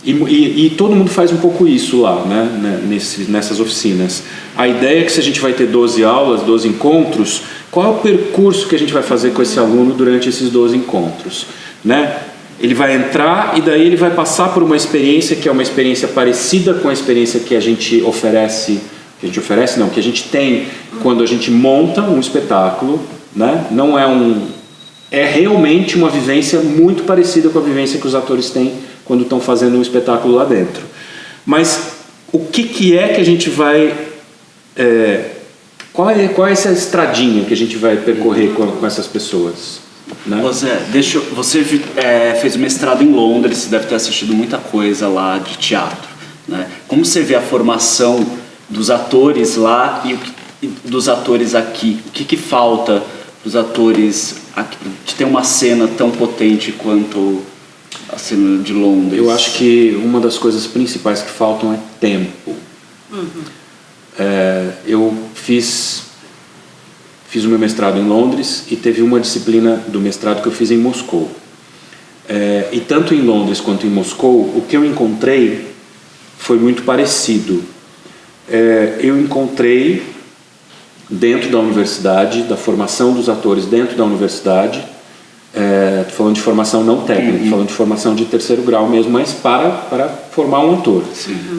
e todo mundo faz um pouco isso lá, né? Nessas oficinas. A ideia é que se a gente vai ter 12 aulas, 12 encontros, qual é o percurso que a gente vai fazer com esse aluno durante esses 12 encontros, né? Ele vai entrar e daí ele vai passar por uma experiência que é uma experiência parecida com a experiência que a gente oferece. Que a gente tem quando a gente monta um espetáculo, né? Não é realmente uma vivência muito parecida com a vivência que os atores têm quando estão fazendo um espetáculo lá dentro. Mas o que é que a gente vai... qual é essa estradinha que a gente vai percorrer com essas pessoas? Né? Você fez mestrado em Londres, você deve ter assistido muita coisa lá de teatro, né? Como você vê a formação dos atores lá e dos atores aqui? O que falta para os atores aqui, de ter uma cena tão potente quanto a cena de Londres? Eu acho que uma das coisas principais que faltam é tempo. Eu fiz o meu mestrado em Londres e teve uma disciplina do mestrado que eu fiz em Moscou. E tanto em Londres quanto em Moscou, o que eu encontrei foi muito parecido. Eu encontrei dentro da universidade, da formação dos atores dentro da universidade. Tô falando de formação não técnica, tô falando de formação de terceiro grau mesmo, mas para formar um ator.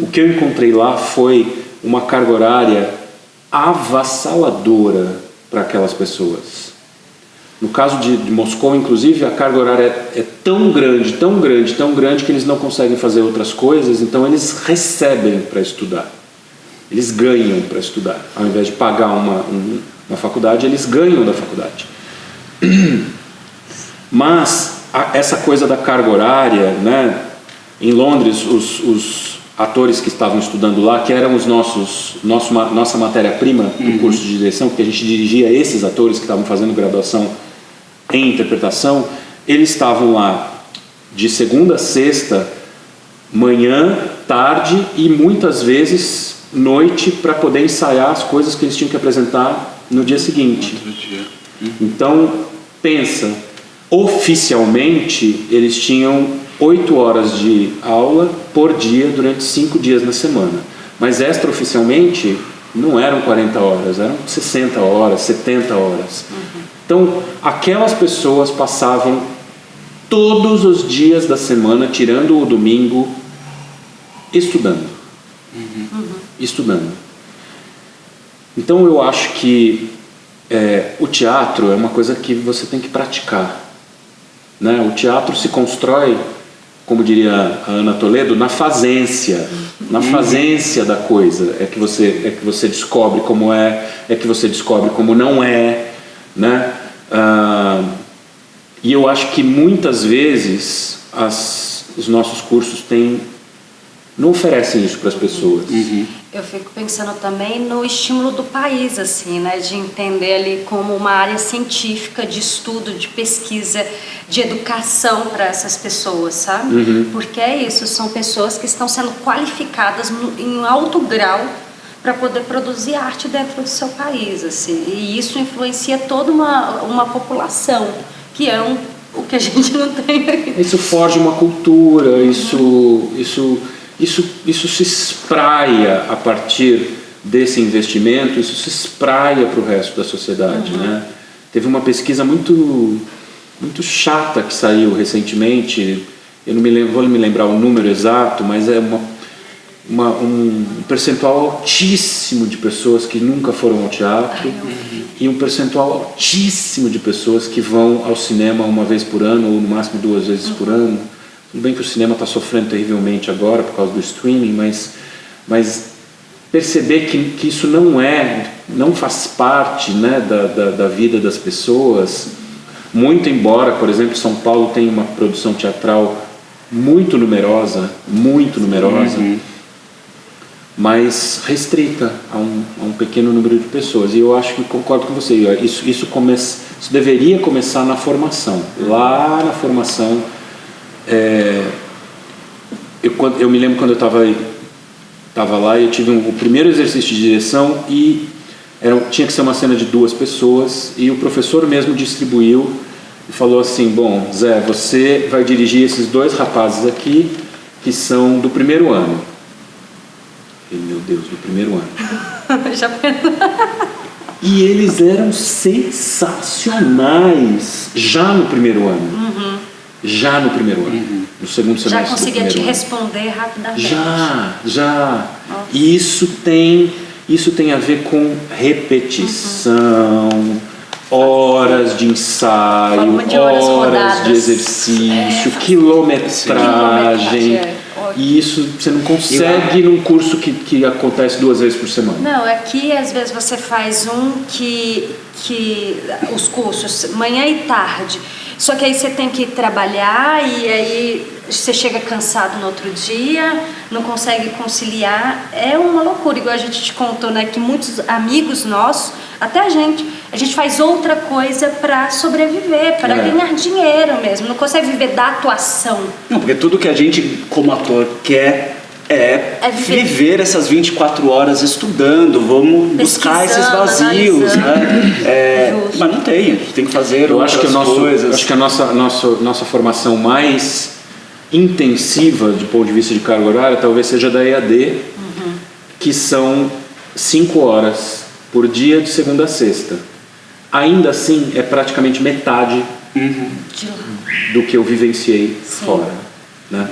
O que eu encontrei lá foi uma carga horária avassaladora para aquelas pessoas. No caso de Moscou, inclusive, a carga horária é tão grande, tão grande, tão grande que eles não conseguem fazer outras coisas, então eles recebem para estudar. Eles ganham para estudar. Ao invés de pagar uma faculdade, eles ganham da faculdade. Mas essa coisa da carga horária, né? Em Londres, os atores que estavam estudando lá, que eram nossa matéria-prima do curso de direção, porque a gente dirigia esses atores que estavam fazendo graduação em interpretação, eles estavam lá de segunda a sexta, manhã, tarde e muitas vezes noite, para poder ensaiar as coisas que eles tinham que apresentar no dia seguinte. Então, pensa, oficialmente eles tinham 8 horas de aula por dia durante 5 dias na semana, mas extraoficialmente não eram 40 horas, eram 60 horas, 70 horas. Então, aquelas pessoas passavam todos os dias da semana, tirando o domingo, estudando. Estudando. Então, eu acho que o teatro é uma coisa que você tem que praticar, né? O teatro se constrói, como diria a Ana Toledo, na fazência da coisa. É que você descobre como é que você descobre como não é, né? E eu acho que muitas vezes os nossos cursos não oferecem isso para as pessoas. Eu fico pensando também no estímulo do país, assim, né? De entender ali como uma área científica de estudo, de pesquisa, de educação para essas pessoas, sabe? Porque é isso, são pessoas que estão sendo qualificadas em alto grau para poder produzir arte dentro do seu país, assim. E isso influencia toda uma população, que é o que a gente não tem aqui. Isso forja uma cultura, isso se espraia a partir desse investimento, isso se espraia para o resto da sociedade, né? Teve uma pesquisa muito chata que saiu recentemente, eu não vou me lembrar o número exato, mas é um percentual altíssimo de pessoas que nunca foram ao teatro e um percentual altíssimo de pessoas que vão ao cinema uma vez por ano ou no máximo 2 vezes por ano. Tudo bem que o cinema está sofrendo terrivelmente agora por causa do streaming, mas perceber que isso não faz parte, né, da vida das pessoas, muito embora, por exemplo, São Paulo tem uma produção teatral muito numerosa, mas restrita a um pequeno número de pessoas. E eu acho que concordo com você, isso deveria começar na formação, lá na formação. Eu me lembro quando eu estava lá, eu tive o primeiro exercício de direção e tinha que ser uma cena de 2 pessoas e o professor mesmo distribuiu e falou assim: bom, Zé, você vai dirigir esses 2 rapazes aqui que são do primeiro ano. Meu Deus, do primeiro ano. Já E eles eram sensacionais já no primeiro ano. Já no primeiro ano, no segundo semestre. Já conseguia te responder rapidamente. Já. E isso tem a ver com repetição, horas de ensaio, horas de exercício, quilometragem. E isso você não consegue num curso que acontece 2 vezes por semana. Não, aqui às vezes você faz que os cursos manhã e tarde, só que aí você tem que trabalhar e aí você chega cansado no outro dia, não consegue conciliar, é uma loucura. Igual a gente te contou, né, que muitos amigos nossos, até a gente faz outra coisa para sobreviver, para ganhar dinheiro mesmo, não consegue viver da atuação. Não, porque tudo que a gente como ator quer é viver essas 24 horas estudando, vamos buscar esses vazios, né? Mas não tem, a gente tem que fazer outras coisas. Eu acho que a nossa formação mais intensiva do ponto de vista de carga horária talvez seja da EAD, que são 5 horas por dia de segunda a sexta. Ainda assim, é praticamente metade do que eu vivenciei fora, né?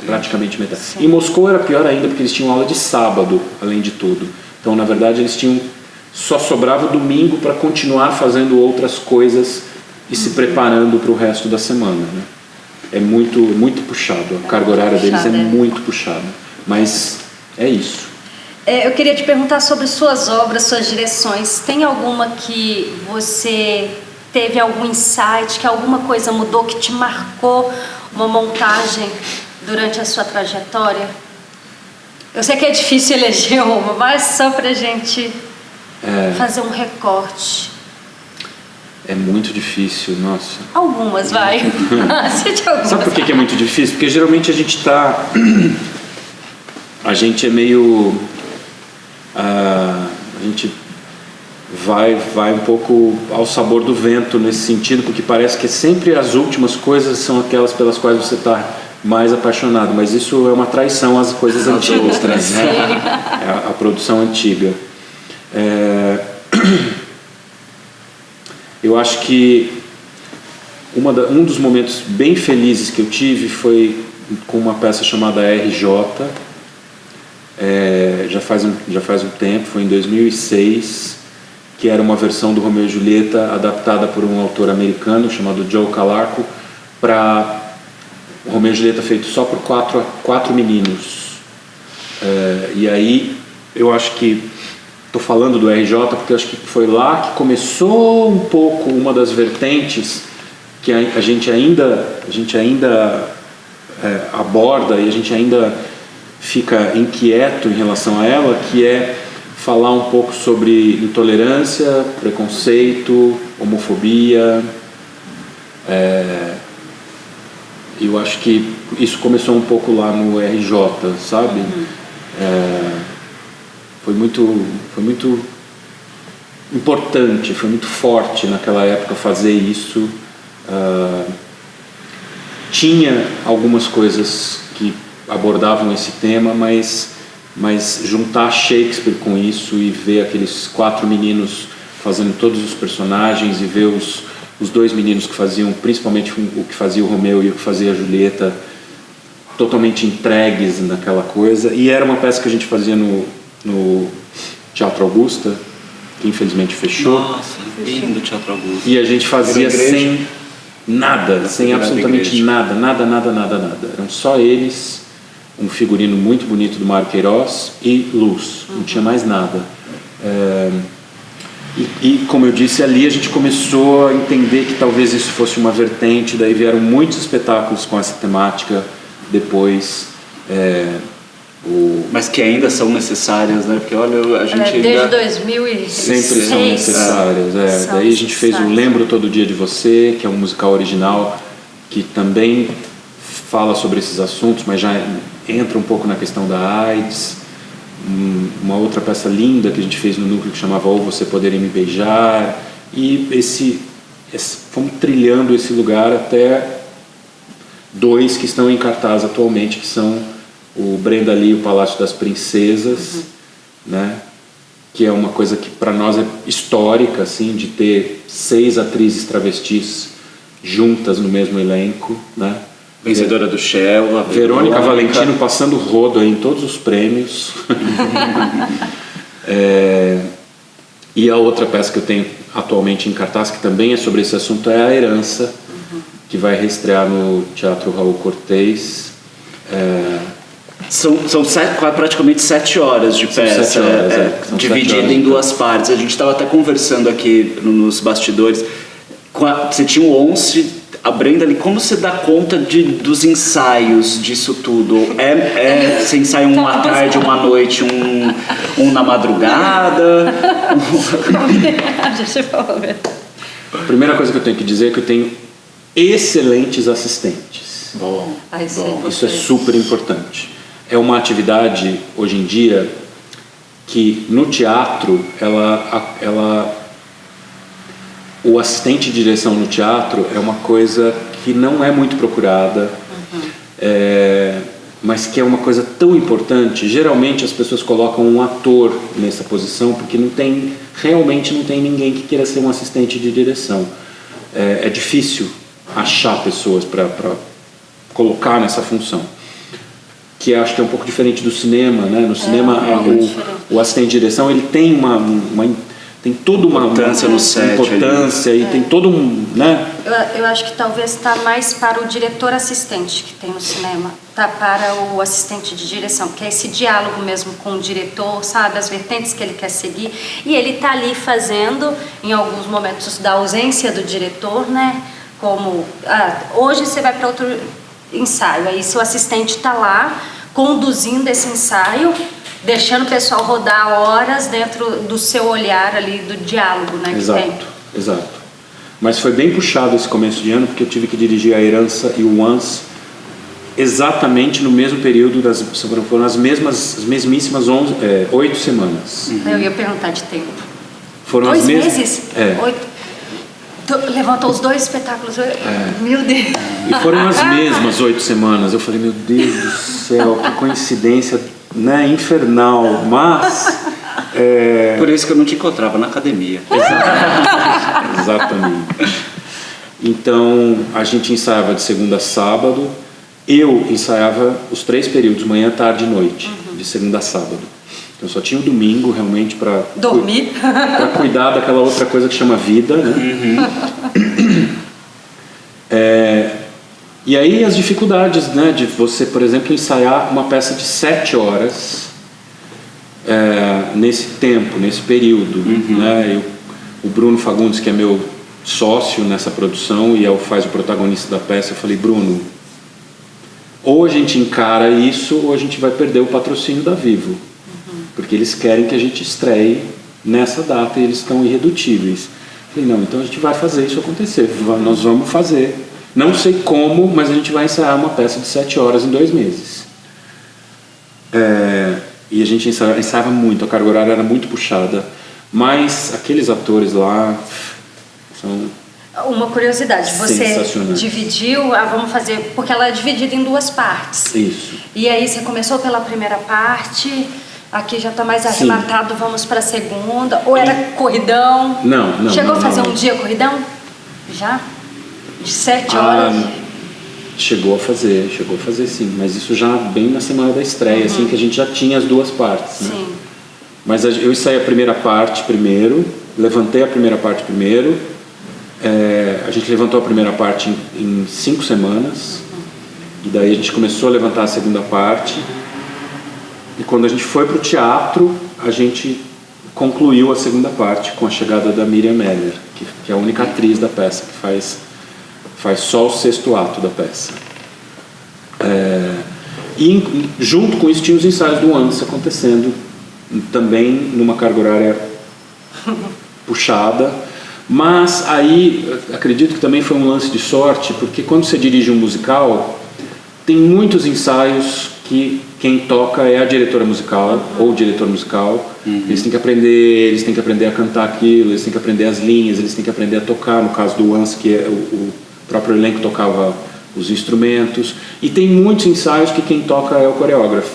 Praticamente metade. Em Moscou era pior ainda, porque eles tinham aula de sábado, além de tudo. Então, na verdade, só sobrava domingo para continuar fazendo outras coisas e se preparando para o resto da semana, né? É muito, muito puxado. A carga horária deles é muito puxada. Mas é isso. Eu queria te perguntar sobre suas obras, suas direções. Tem alguma que você teve algum insight, que alguma coisa mudou, que te marcou uma montagem durante a sua trajetória? Eu sei que é difícil eleger uma, mas só pra gente fazer um recorte. É muito difícil, nossa. Algumas, vai. Cite algumas. Sabe por que é muito difícil? Porque geralmente a gente é meio... a gente vai um pouco ao sabor do vento nesse sentido, porque parece que sempre as últimas coisas são aquelas pelas quais você está mais apaixonado, mas isso é uma traição às coisas antigas, né? A produção antiga. Eu acho que um dos momentos bem felizes que eu tive foi com uma peça chamada RJ. Já faz um tempo, foi em 2006, que era uma versão do Romeu e Julieta adaptada por um autor americano chamado Joe Calarco para Romeu e Julieta feito só por quatro meninos. E aí eu acho que estou falando do RJ porque eu acho que foi lá que começou um pouco uma das vertentes que a gente ainda aborda e a gente ainda fica inquieto em relação a ela, que é falar um pouco sobre intolerância, preconceito, homofobia. Eu acho que isso começou um pouco lá no RJ, sabe? Foi muito importante, foi muito forte naquela época fazer isso. Tinha algumas coisas que abordavam esse tema, mas juntar Shakespeare com isso e ver aqueles 4 meninos fazendo todos os personagens e ver os 2 meninos que faziam, principalmente o que fazia o Romeu e o que fazia a Julieta, totalmente entregues naquela coisa. E era uma peça que a gente fazia no Teatro Augusta, que infelizmente fechou. Nossa, lindo Teatro Augusta. E a gente fazia sem nada, sem absolutamente nada. Eram só eles, um figurino muito bonito do Mário Queiroz e luz, não tinha mais nada. E como eu disse, ali a gente começou a entender que talvez isso fosse uma vertente, daí vieram muitos espetáculos com essa temática depois. Mas que ainda são necessárias, né? Porque olha, a gente desde 2006 sempre são necessárias. Daí a gente fez o Lembro Todo Dia de Você, que é um musical original que também fala sobre esses assuntos, mas já entra um pouco na questão da AIDS. Uma outra peça linda que a gente fez no núcleo que chamava Ou Você Poderia Me Beijar. E fomos trilhando esse lugar até 2 que estão em cartaz atualmente, que são o Brenda Lee e o Palácio das Princesas, né? Que é uma coisa que para nós é histórica, assim, de ter 6 atrizes travestis juntas no mesmo elenco, né? Vencedora do Shell, a Verônica Valentino passando rodo aí em todos os prêmios. E a outra peça que eu tenho atualmente em cartaz, que também é sobre esse assunto, é A Herança, que vai reestrear no Teatro Raul Cortez. São praticamente 7 horas de peça, 7 horas, dividida em 2 partes. A gente estava até conversando aqui nos bastidores. Você tinha o Once, a Brenda ali, como você dá conta dos ensaios disso tudo? Você ensaia um à tarde, uma à noite, um na madrugada? A primeira coisa que eu tenho que dizer é que eu tenho excelentes assistentes. Bom. Isso é super importante. É uma atividade, hoje em dia, que no teatro, o assistente de direção no teatro é uma coisa que não é muito procurada. mas que é uma coisa tão importante. Geralmente as pessoas colocam um ator nessa posição porque realmente não tem ninguém que queira ser um assistente de direção. É difícil achar pessoas para colocar nessa função, que acho que é um pouco diferente do cinema, né? No cinema o assistente de direção ele tem tem toda uma importância no set, importância e tem todo um, né? Eu acho que talvez está mais para o diretor assistente que tem no cinema, tá para o assistente de direção, que é esse diálogo mesmo com o diretor, sabe, as vertentes que ele quer seguir, e ele tá ali fazendo, em alguns momentos da ausência do diretor, né? Como hoje você vai para outro ensaio, aí seu assistente está lá conduzindo esse ensaio, deixando o pessoal rodar horas dentro do seu olhar ali, do diálogo, né? Exato. Mas foi bem puxado esse começo de ano, porque eu tive que dirigir A Herança e o Once exatamente no mesmo período, foram as mesmíssimas 8 semanas. Eu ia perguntar de tempo. Foram 2 meses? 8. Levantou os 2 espetáculos. Meu Deus. E foram as mesmas 8 semanas. Eu falei, meu Deus do céu, que coincidência, né, infernal. Mas por isso que eu não te encontrava na academia. Exatamente. Então a gente ensaiava de segunda a sábado. Eu ensaiava os 3 períodos, manhã, tarde e noite, de segunda a sábado. Então só tinha o domingo realmente para dormir, para cuidar daquela outra coisa que chama vida, né? E aí as dificuldades, né, de você, por exemplo, ensaiar uma peça de 7 horas nesse tempo, nesse período, né? O Bruno Fagundes, que é meu sócio nessa produção e faz o protagonista da peça, eu falei, Bruno, ou a gente encara isso ou a gente vai perder o patrocínio da Vivo. Porque eles querem que a gente estreie nessa data e eles estão irredutíveis. Falei, não, então a gente vai fazer isso acontecer, nós vamos fazer. Não sei como, mas a gente vai ensaiar uma peça de 7 horas em 2 meses. E a gente ensaiava muito, a carga horária era muito puxada, mas aqueles atores lá são... Uma curiosidade, você dividiu, vamos fazer, porque ela é dividida em 2 partes. Isso. E aí você começou pela primeira parte... Aqui já está mais arrematado, vamos para a segunda. Ou era corridão? Não. Chegou a fazer um dia corridão? Já? De 7 horas? Chegou a fazer sim. Mas isso já bem na semana da estreia, assim, que a gente já tinha as 2 partes. Né? Sim. Mas eu ensaiei a primeira parte primeiro, levantei a primeira parte primeiro. A gente levantou a primeira parte em 5 semanas. E daí a gente começou a levantar a segunda parte. E quando a gente foi para o teatro, a gente concluiu a segunda parte com a chegada da Miriam Meller, que é a única atriz da peça, que faz só o 6º ato da peça. E junto com isso tinha os ensaios do Once acontecendo, também numa carga horária puxada. Mas aí, acredito que também foi um lance de sorte, porque quando você dirige um musical, tem muitos ensaios que quem toca é a diretora musical ou o diretor musical. Eles têm que aprender a cantar aquilo, eles têm que aprender as linhas, eles têm que aprender a tocar. No caso do Once, que o próprio elenco tocava os instrumentos. E tem muitos ensaios que quem toca é o coreógrafo.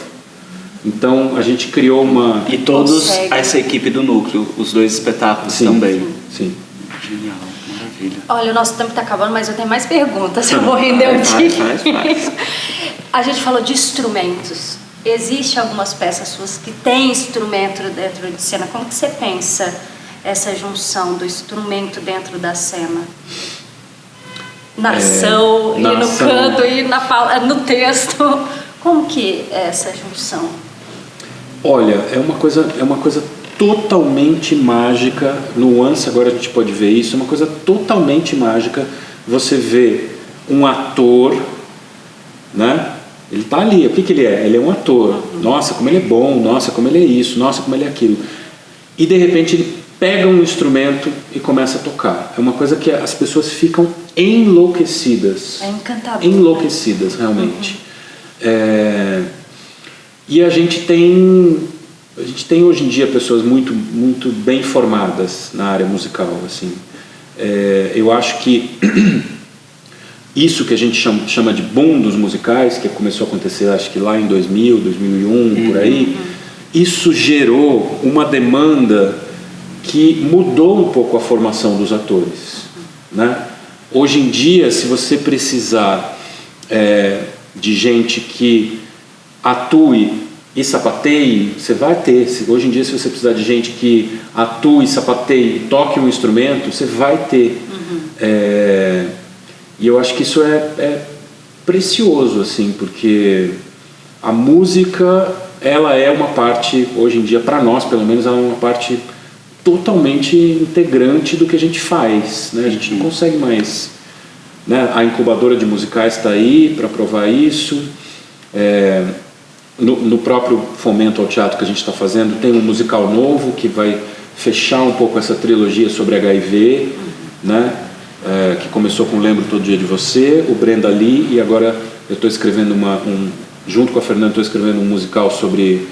Então a gente criou uma... E todos essa equipe do núcleo, os 2 espetáculos também. Sim. Genial, maravilha. Olha, o nosso tempo está acabando, mas eu tenho mais perguntas. Eu vou render um dia. A gente falou de instrumentos. Existe algumas peças suas que têm instrumento dentro de cena. Como que você pensa essa junção do instrumento dentro da cena? Na ação, e no canto, e no texto. Como que é essa junção? Olha, é uma coisa totalmente mágica. No Once, agora a gente pode ver isso, é uma coisa totalmente mágica. Você vê um ator, né? Ele está ali, o que ele é? Ele é um ator. Nossa, como ele é bom, nossa, como ele é isso, nossa, como ele é aquilo. E de repente ele pega um instrumento e começa a tocar. É uma coisa que as pessoas ficam enlouquecidas. É encantador. Enlouquecidas, realmente. E a gente tem hoje em dia pessoas muito, muito bem formadas na área musical, assim. Eu acho que isso que a gente chama de boom dos musicais, que começou a acontecer acho que lá em 2000, 2001, por aí, isso gerou uma demanda que mudou um pouco a formação dos atores, né? Hoje em dia, se você precisar de gente que atue e sapateie, você vai ter. Hoje em dia, se você precisar de gente que atue, sapateie e toque um instrumento, você vai ter. E eu acho que isso é precioso, assim, porque a música, ela é uma parte, hoje em dia, para nós, pelo menos, ela é uma parte totalmente integrante do que a gente faz, né? A gente não consegue mais, né? A incubadora de musicais está aí para provar isso. No próprio fomento ao teatro que a gente está fazendo, tem um musical novo que vai fechar um pouco essa trilogia sobre HIV, né? Que começou com Lembro Todo Dia de Você, o Brenda Lee, e agora eu estou escrevendo junto com a Fernanda, estou escrevendo um musical sobre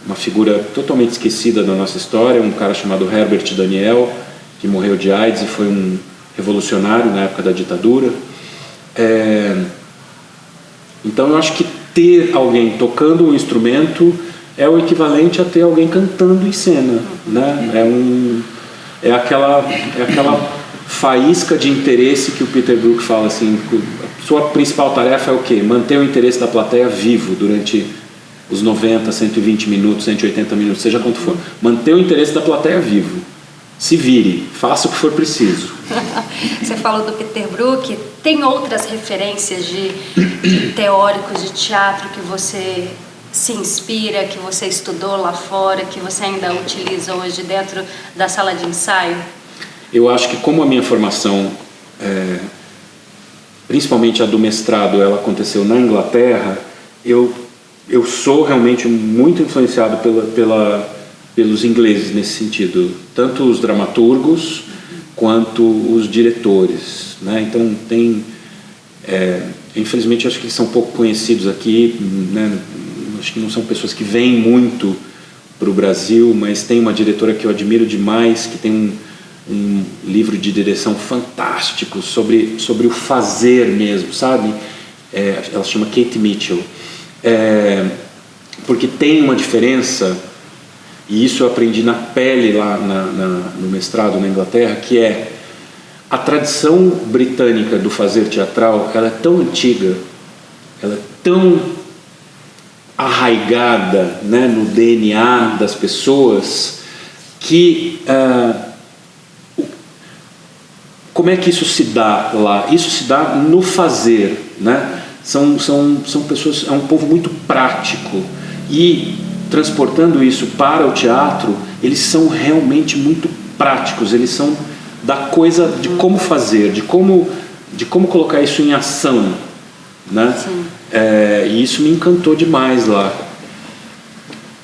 uma figura totalmente esquecida da nossa história, um cara chamado Herbert Daniel, que morreu de AIDS e foi um revolucionário na época da ditadura. Então eu acho que ter alguém tocando um instrumento é o equivalente a ter alguém cantando em cena, né? É aquela faísca de interesse que o Peter Brook fala assim, sua principal tarefa é o quê? Manter o interesse da plateia vivo durante os 90, 120 minutos, 180 minutos, seja quanto for. Manter o interesse da plateia vivo. Se vire, faça o que for preciso. Você falou do Peter Brook, tem outras referências de teóricos de teatro que você se inspira, que você estudou lá fora, que você ainda utiliza hoje dentro da sala de ensaio? Eu acho que como a minha formação, principalmente a do mestrado, ela aconteceu na Inglaterra, eu sou realmente muito influenciado pelos ingleses nesse sentido, tanto os dramaturgos quanto os diretores, né? Então infelizmente acho que eles são pouco conhecidos aqui, né? Acho que não são pessoas que vêm muito para o Brasil, mas tem uma diretora que eu admiro demais, que tem um livro de direção fantástico sobre o fazer mesmo, sabe? Ela se chama Kate Mitchell. Porque tem uma diferença, e isso eu aprendi na pele lá no mestrado na Inglaterra, que é a tradição britânica do fazer teatral. Ela é tão antiga, ela é tão arraigada, né, no DNA das pessoas, que como é que isso se dá lá? Isso se dá no fazer, né? São pessoas, é um povo muito prático, e transportando isso para o teatro, eles são realmente muito práticos, eles são da coisa de como fazer, de como colocar isso em ação, né? E isso me encantou demais lá.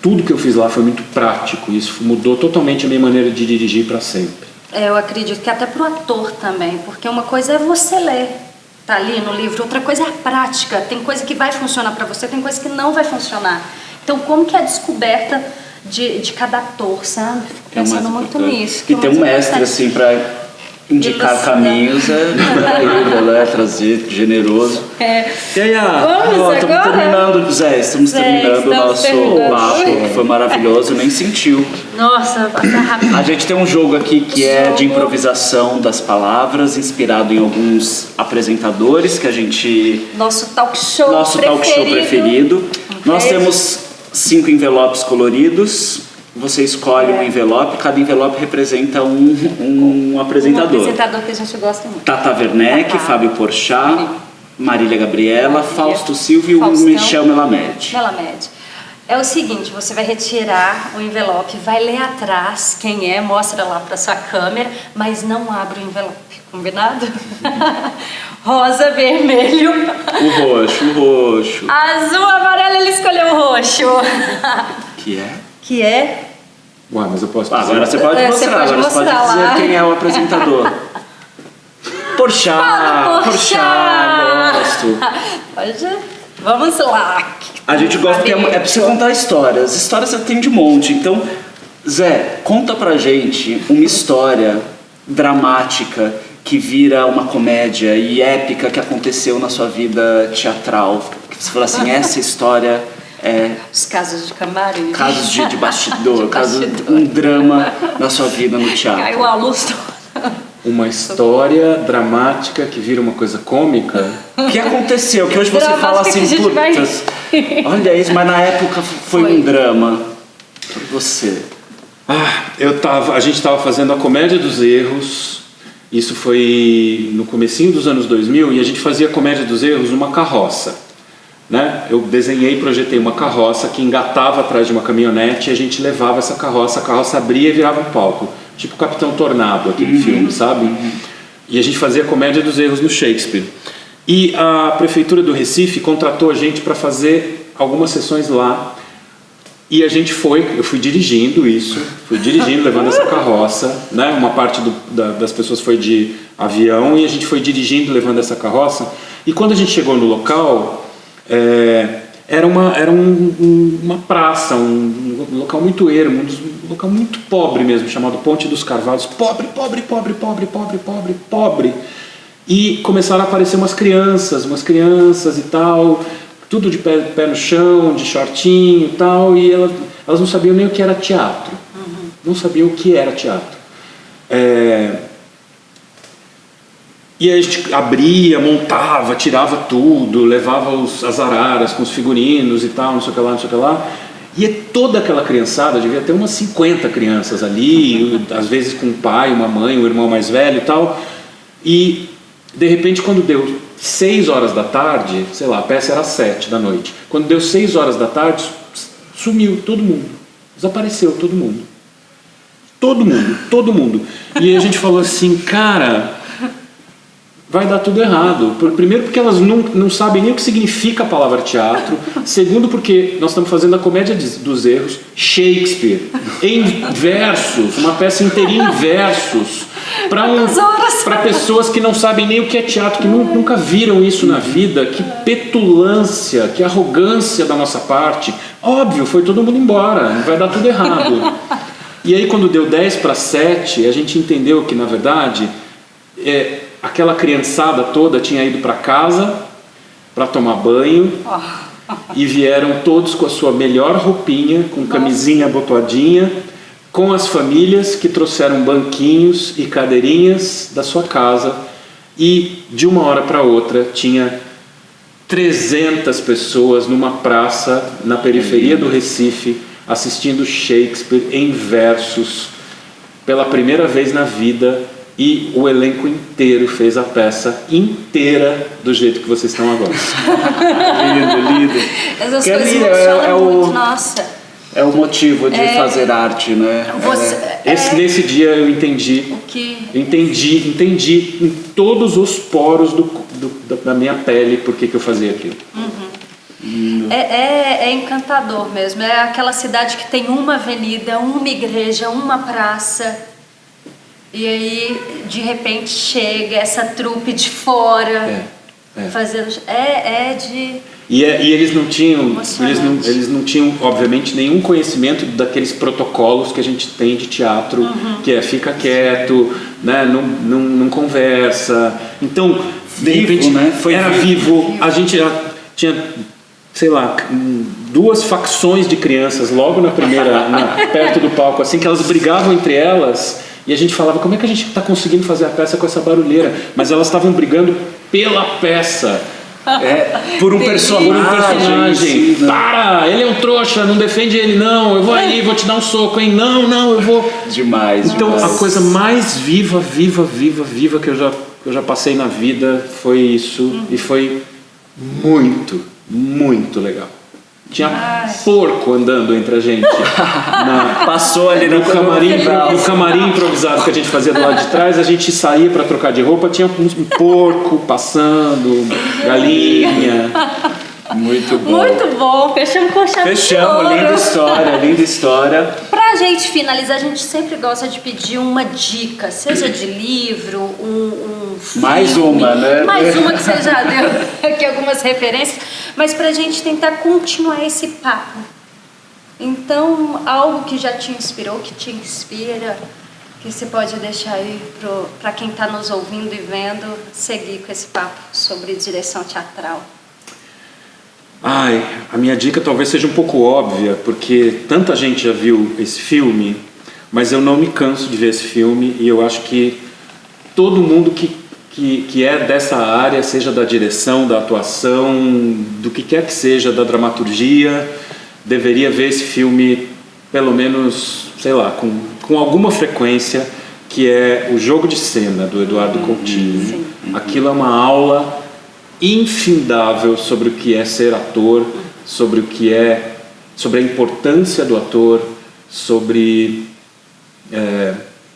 Tudo que eu fiz lá foi muito prático, isso mudou totalmente a minha maneira de dirigir para sempre. Eu acredito que até para o ator também, porque uma coisa é você ler, tá ali no livro, outra coisa é a prática. Tem coisa que vai funcionar para você, tem coisa que não vai funcionar. Então, como que é a descoberta de cada ator, sabe? Fico pensando muito nisso. E ter um mestre, assim, para indicar caminhos é incrível, né? Trazer, generoso. E aí, estamos terminando, Zé, estamos terminando o nosso papo, que foi maravilhoso, nem sentiu. Nossa, passa rápido. A gente tem um jogo aqui que é de improvisação das palavras, inspirado em alguns apresentadores que a gente... Nosso talk show preferido. Nós temos 5 envelopes coloridos. Você escolhe um envelope, cada envelope representa um apresentador. Um apresentador que a gente gosta muito. Tata Werneck, Fábio Porchat, Marília Gabriela, Fausto Silva e o Michel Melamed. É o seguinte, você vai retirar o envelope, vai ler atrás quem é, mostra lá para sua câmera, mas não abre o envelope, combinado? Rosa, vermelho. O roxo. Azul, amarelo, ele escolheu o roxo. Que é? Ué, mas eu posso dizer. Agora você pode mostrar, agora você pode dizer lá. Quem é o apresentador. Porchat, gosto. Vamos lá. A gente gosta porque é pra você contar histórias. Histórias você tem de monte. Então, Zé, conta pra gente uma história dramática que vira uma comédia e épica que aconteceu na sua vida teatral? Que você fala assim, essa história é... Os casos de camarim. Casos de bastidor, um drama na sua vida no teatro. Caiu a luz. Uma história dramática que vira uma coisa cômica. O que aconteceu? Que hoje você fala assim, putz, olha isso, mas na época foi um drama para você. A gente estava fazendo a Comédia dos Erros, isso foi no comecinho dos anos 2000, e a gente fazia a Comédia dos Erros numa carroça, né? Eu desenhei e projetei uma carroça que engatava atrás de uma caminhonete e a gente levava essa carroça, a carroça abria e virava um palco, tipo Capitão Tornado, aquele filme, sabe? E a gente fazia a Comédia dos Erros no Shakespeare. E a Prefeitura do Recife contratou a gente para fazer algumas sessões lá. E a gente eu fui dirigindo isso, levando essa carroça, né? Uma parte das pessoas foi de avião e a gente foi dirigindo, levando essa carroça. E quando a gente chegou no local, era uma praça, um local muito ermo, um local muito pobre mesmo, chamado Ponte dos Carvalhos. Pobre, pobre, pobre, pobre, pobre, pobre, pobre. E começaram a aparecer umas crianças e tal... tudo de pé no chão, de shortinho e tal, e elas não sabiam nem o que era teatro. Não sabiam o que era teatro. E aí a gente abria, montava, tirava tudo, levava as araras com os figurinos e tal, não sei o que lá, não sei o que lá. E toda aquela criançada, devia ter umas 50 crianças ali, às vezes com um pai, uma mãe, um irmão mais velho e tal. E, de repente, quando deu 6 horas da tarde, sei lá, a peça era 7 da noite. Quando deu 6 horas da tarde, sumiu todo mundo. Desapareceu todo mundo. Todo mundo. E a gente falou assim, cara, vai dar tudo errado. Primeiro porque elas não sabem nem o que significa a palavra teatro. Segundo porque nós estamos fazendo a Comédia dos Erros, Shakespeare, em versos, uma peça inteirinha em versos. Para pessoas que não sabem nem o que é teatro, que nunca viram isso na vida. Que petulância, que arrogância da nossa parte. Óbvio, foi todo mundo embora, vai dar tudo errado. E aí quando deu 10:07, a gente entendeu que na verdade aquela criançada toda tinha ido para casa para tomar banho e vieram todos com a sua melhor roupinha, com camisinha abotoadinha, com as famílias que trouxeram banquinhos e cadeirinhas da sua casa, e de uma hora para outra tinha 300 pessoas numa praça na periferia do Recife assistindo Shakespeare em versos pela primeira vez na vida, e o elenco inteiro fez a peça inteira do jeito que vocês estão agora. Lindo. Essas coisas emocionam muito, nossa. É o motivo de fazer arte, né? Nesse dia eu entendi. O que? Entendi em todos os poros da minha pele por que eu fazia aquilo. É encantador mesmo. É aquela cidade que tem uma avenida, uma igreja, uma praça. E aí, de repente, chega essa trupe de fora. Fazendo. E eles não tinham, obviamente, nenhum conhecimento daqueles protocolos que a gente tem de teatro, que é fica quieto, né, não conversa. Então, de repente, né? Era vivo. A gente já tinha, sei lá, 2 facções de crianças logo na primeira, perto do palco, assim, que elas brigavam entre elas. E a gente falava, como é que a gente está conseguindo fazer a peça com essa barulheira? Mas elas estavam brigando pela peça. Por um personagem. Sim, para! Ele é um trouxa, não defende ele, não. Eu vou aí, vou te dar um soco, hein? Não, eu vou. Demais. Então, a coisa mais viva que eu já passei na vida foi isso. E foi muito, muito legal. Tinha porco andando entre a gente. Passou ali no camarim improvisado que a gente fazia do lado de trás, a gente saía para trocar de roupa, tinha um porco passando, galinha. Muito bom. Muito bom. Fechamos com chave de ouro. Linda história. Pra gente finalizar, a gente sempre gosta de pedir uma dica, seja de livro, um filme. Mais uma, né? Mais uma que você já deu aqui algumas referências, mas pra gente tentar continuar esse papo. Então, algo que já te inspirou, que te inspira, que você pode deixar aí para quem está nos ouvindo e vendo seguir com esse papo sobre direção teatral? Ai, a minha dica talvez seja um pouco óbvia, porque tanta gente já viu esse filme, mas eu não me canso de ver esse filme e eu acho que todo mundo que é dessa área, seja da direção, da atuação, do que quer que seja, da dramaturgia, deveria ver esse filme pelo menos, sei lá, com alguma frequência, que é O Jogo de Cena, do Eduardo Coutinho. Sim. Aquilo é uma aula infindável sobre o que é ser ator, sobre a importância do ator, sobre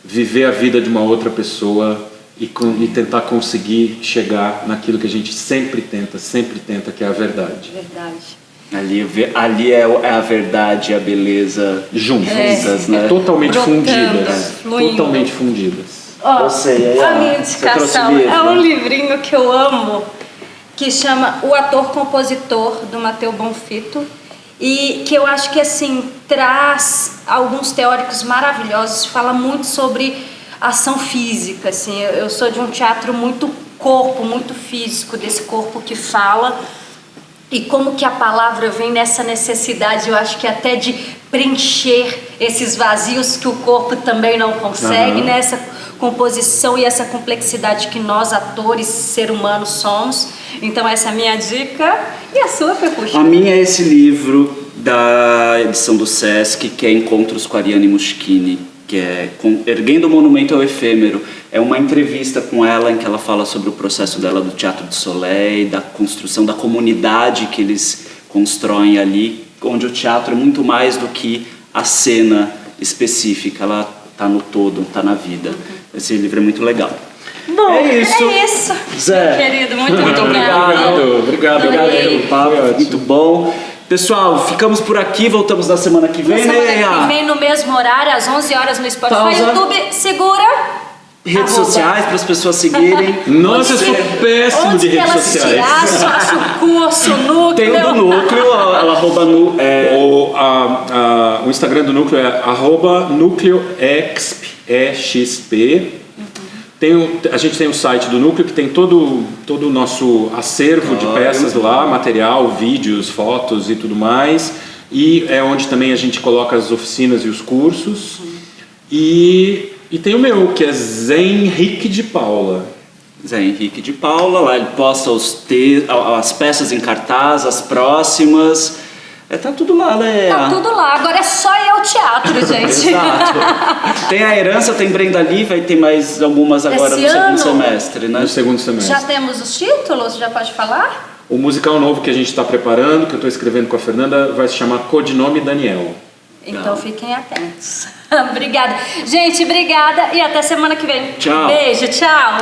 viver a vida de uma outra pessoa e tentar conseguir chegar naquilo que a gente sempre tenta, que é a verdade. Verdade. Ali é a verdade e a beleza juntas, né? Totalmente Brotando, fundidas. fluindo. Totalmente fundidas. Ó, Eu sei, aí, a ó, minha você trouxe indicação livro, é um né? livrinho que eu amo, que chama O Ator-Compositor, do Matteo Bonfitto, e que eu acho que assim traz alguns teóricos maravilhosos, fala muito sobre ação física, assim. Eu sou de um teatro muito corpo, muito físico, desse corpo que fala, e como que a palavra vem nessa necessidade, eu acho que até de preencher esses vazios que o corpo também não consegue, né? Essa composição e essa complexidade que nós, atores, ser humanos, somos. Então essa é a minha dica. E a sua, Pepuxa? A minha é esse livro da edição do Sesc, que é Encontros com Ariane Muschini, que é Erguendo o Monumento ao Efêmero. É uma entrevista com ela em que ela fala sobre o processo dela do Teatro de Soleil, da construção da comunidade que eles constroem ali, onde o teatro é muito mais do que a cena específica, ela está no todo, está na vida. Esse livro é muito legal. Bom, é isso. Zé, meu querido, muito Obrigado Adorei. pelo papo, muito bom. Pessoal, ficamos por aqui, voltamos na semana que vem, Na semana né? que vem, no mesmo horário, às 11 horas no Spotify, Pausa. YouTube, segura. Redes Arroba. sociais para as pessoas seguirem. Nossa, eu sou péssimo Onde de que redes elas sociais. te acham? Acha o curso, o núcleo? Tem o do Núcleo, ela arroba no... O Instagram do Núcleo é @núcleoexp, EXP. A gente tem o site do Núcleo que tem todo o nosso acervo de peças lá, material, vídeos, fotos e tudo mais. E é onde também a gente coloca as oficinas e os cursos. E tem o meu, que é Zé Henrique de Paula. Zé Henrique de Paula, lá ele posta as peças em cartaz, as próximas. Tá tudo lá, né? Tá tudo lá, agora é só ir ao teatro, gente. Exato. Tem a Herança, tem Brenda Lee, vai ter mais algumas agora Esse no segundo ano? semestre, né? No segundo semestre. Já temos os títulos? Já pode falar? O musical novo que a gente está preparando, que eu estou escrevendo com a Fernanda, vai se chamar Codinome Daniel. Então fiquem atentos. Obrigada. Gente, obrigada e até semana que vem. Tchau. Beijo, tchau.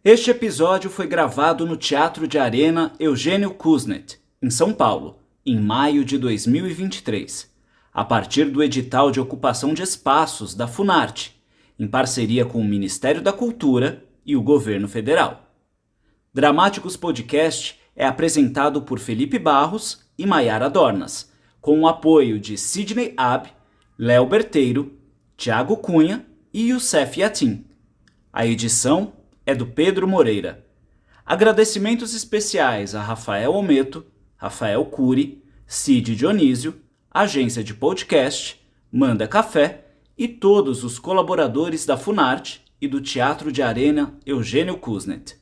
Este episódio foi gravado no Teatro de Arena Eugênio Kuznet, em São Paulo, em maio de 2023, a partir do edital de ocupação de espaços da Funarte, em parceria com o Ministério da Cultura e o Governo Federal. Dramáticos Podcast é apresentado por Felipe Barros e Maiara Dornas, com o apoio de Sidney Ab, Léo Berteiro, Thiago Cunha e Youssef Yatin. A edição é do Pedro Moreira. Agradecimentos especiais a Rafael Ometo, Rafael Cury, Cid Dionísio, Agência de Podcast, Manda Café e todos os colaboradores da Funarte e do Teatro de Arena Eugênio Kuznet.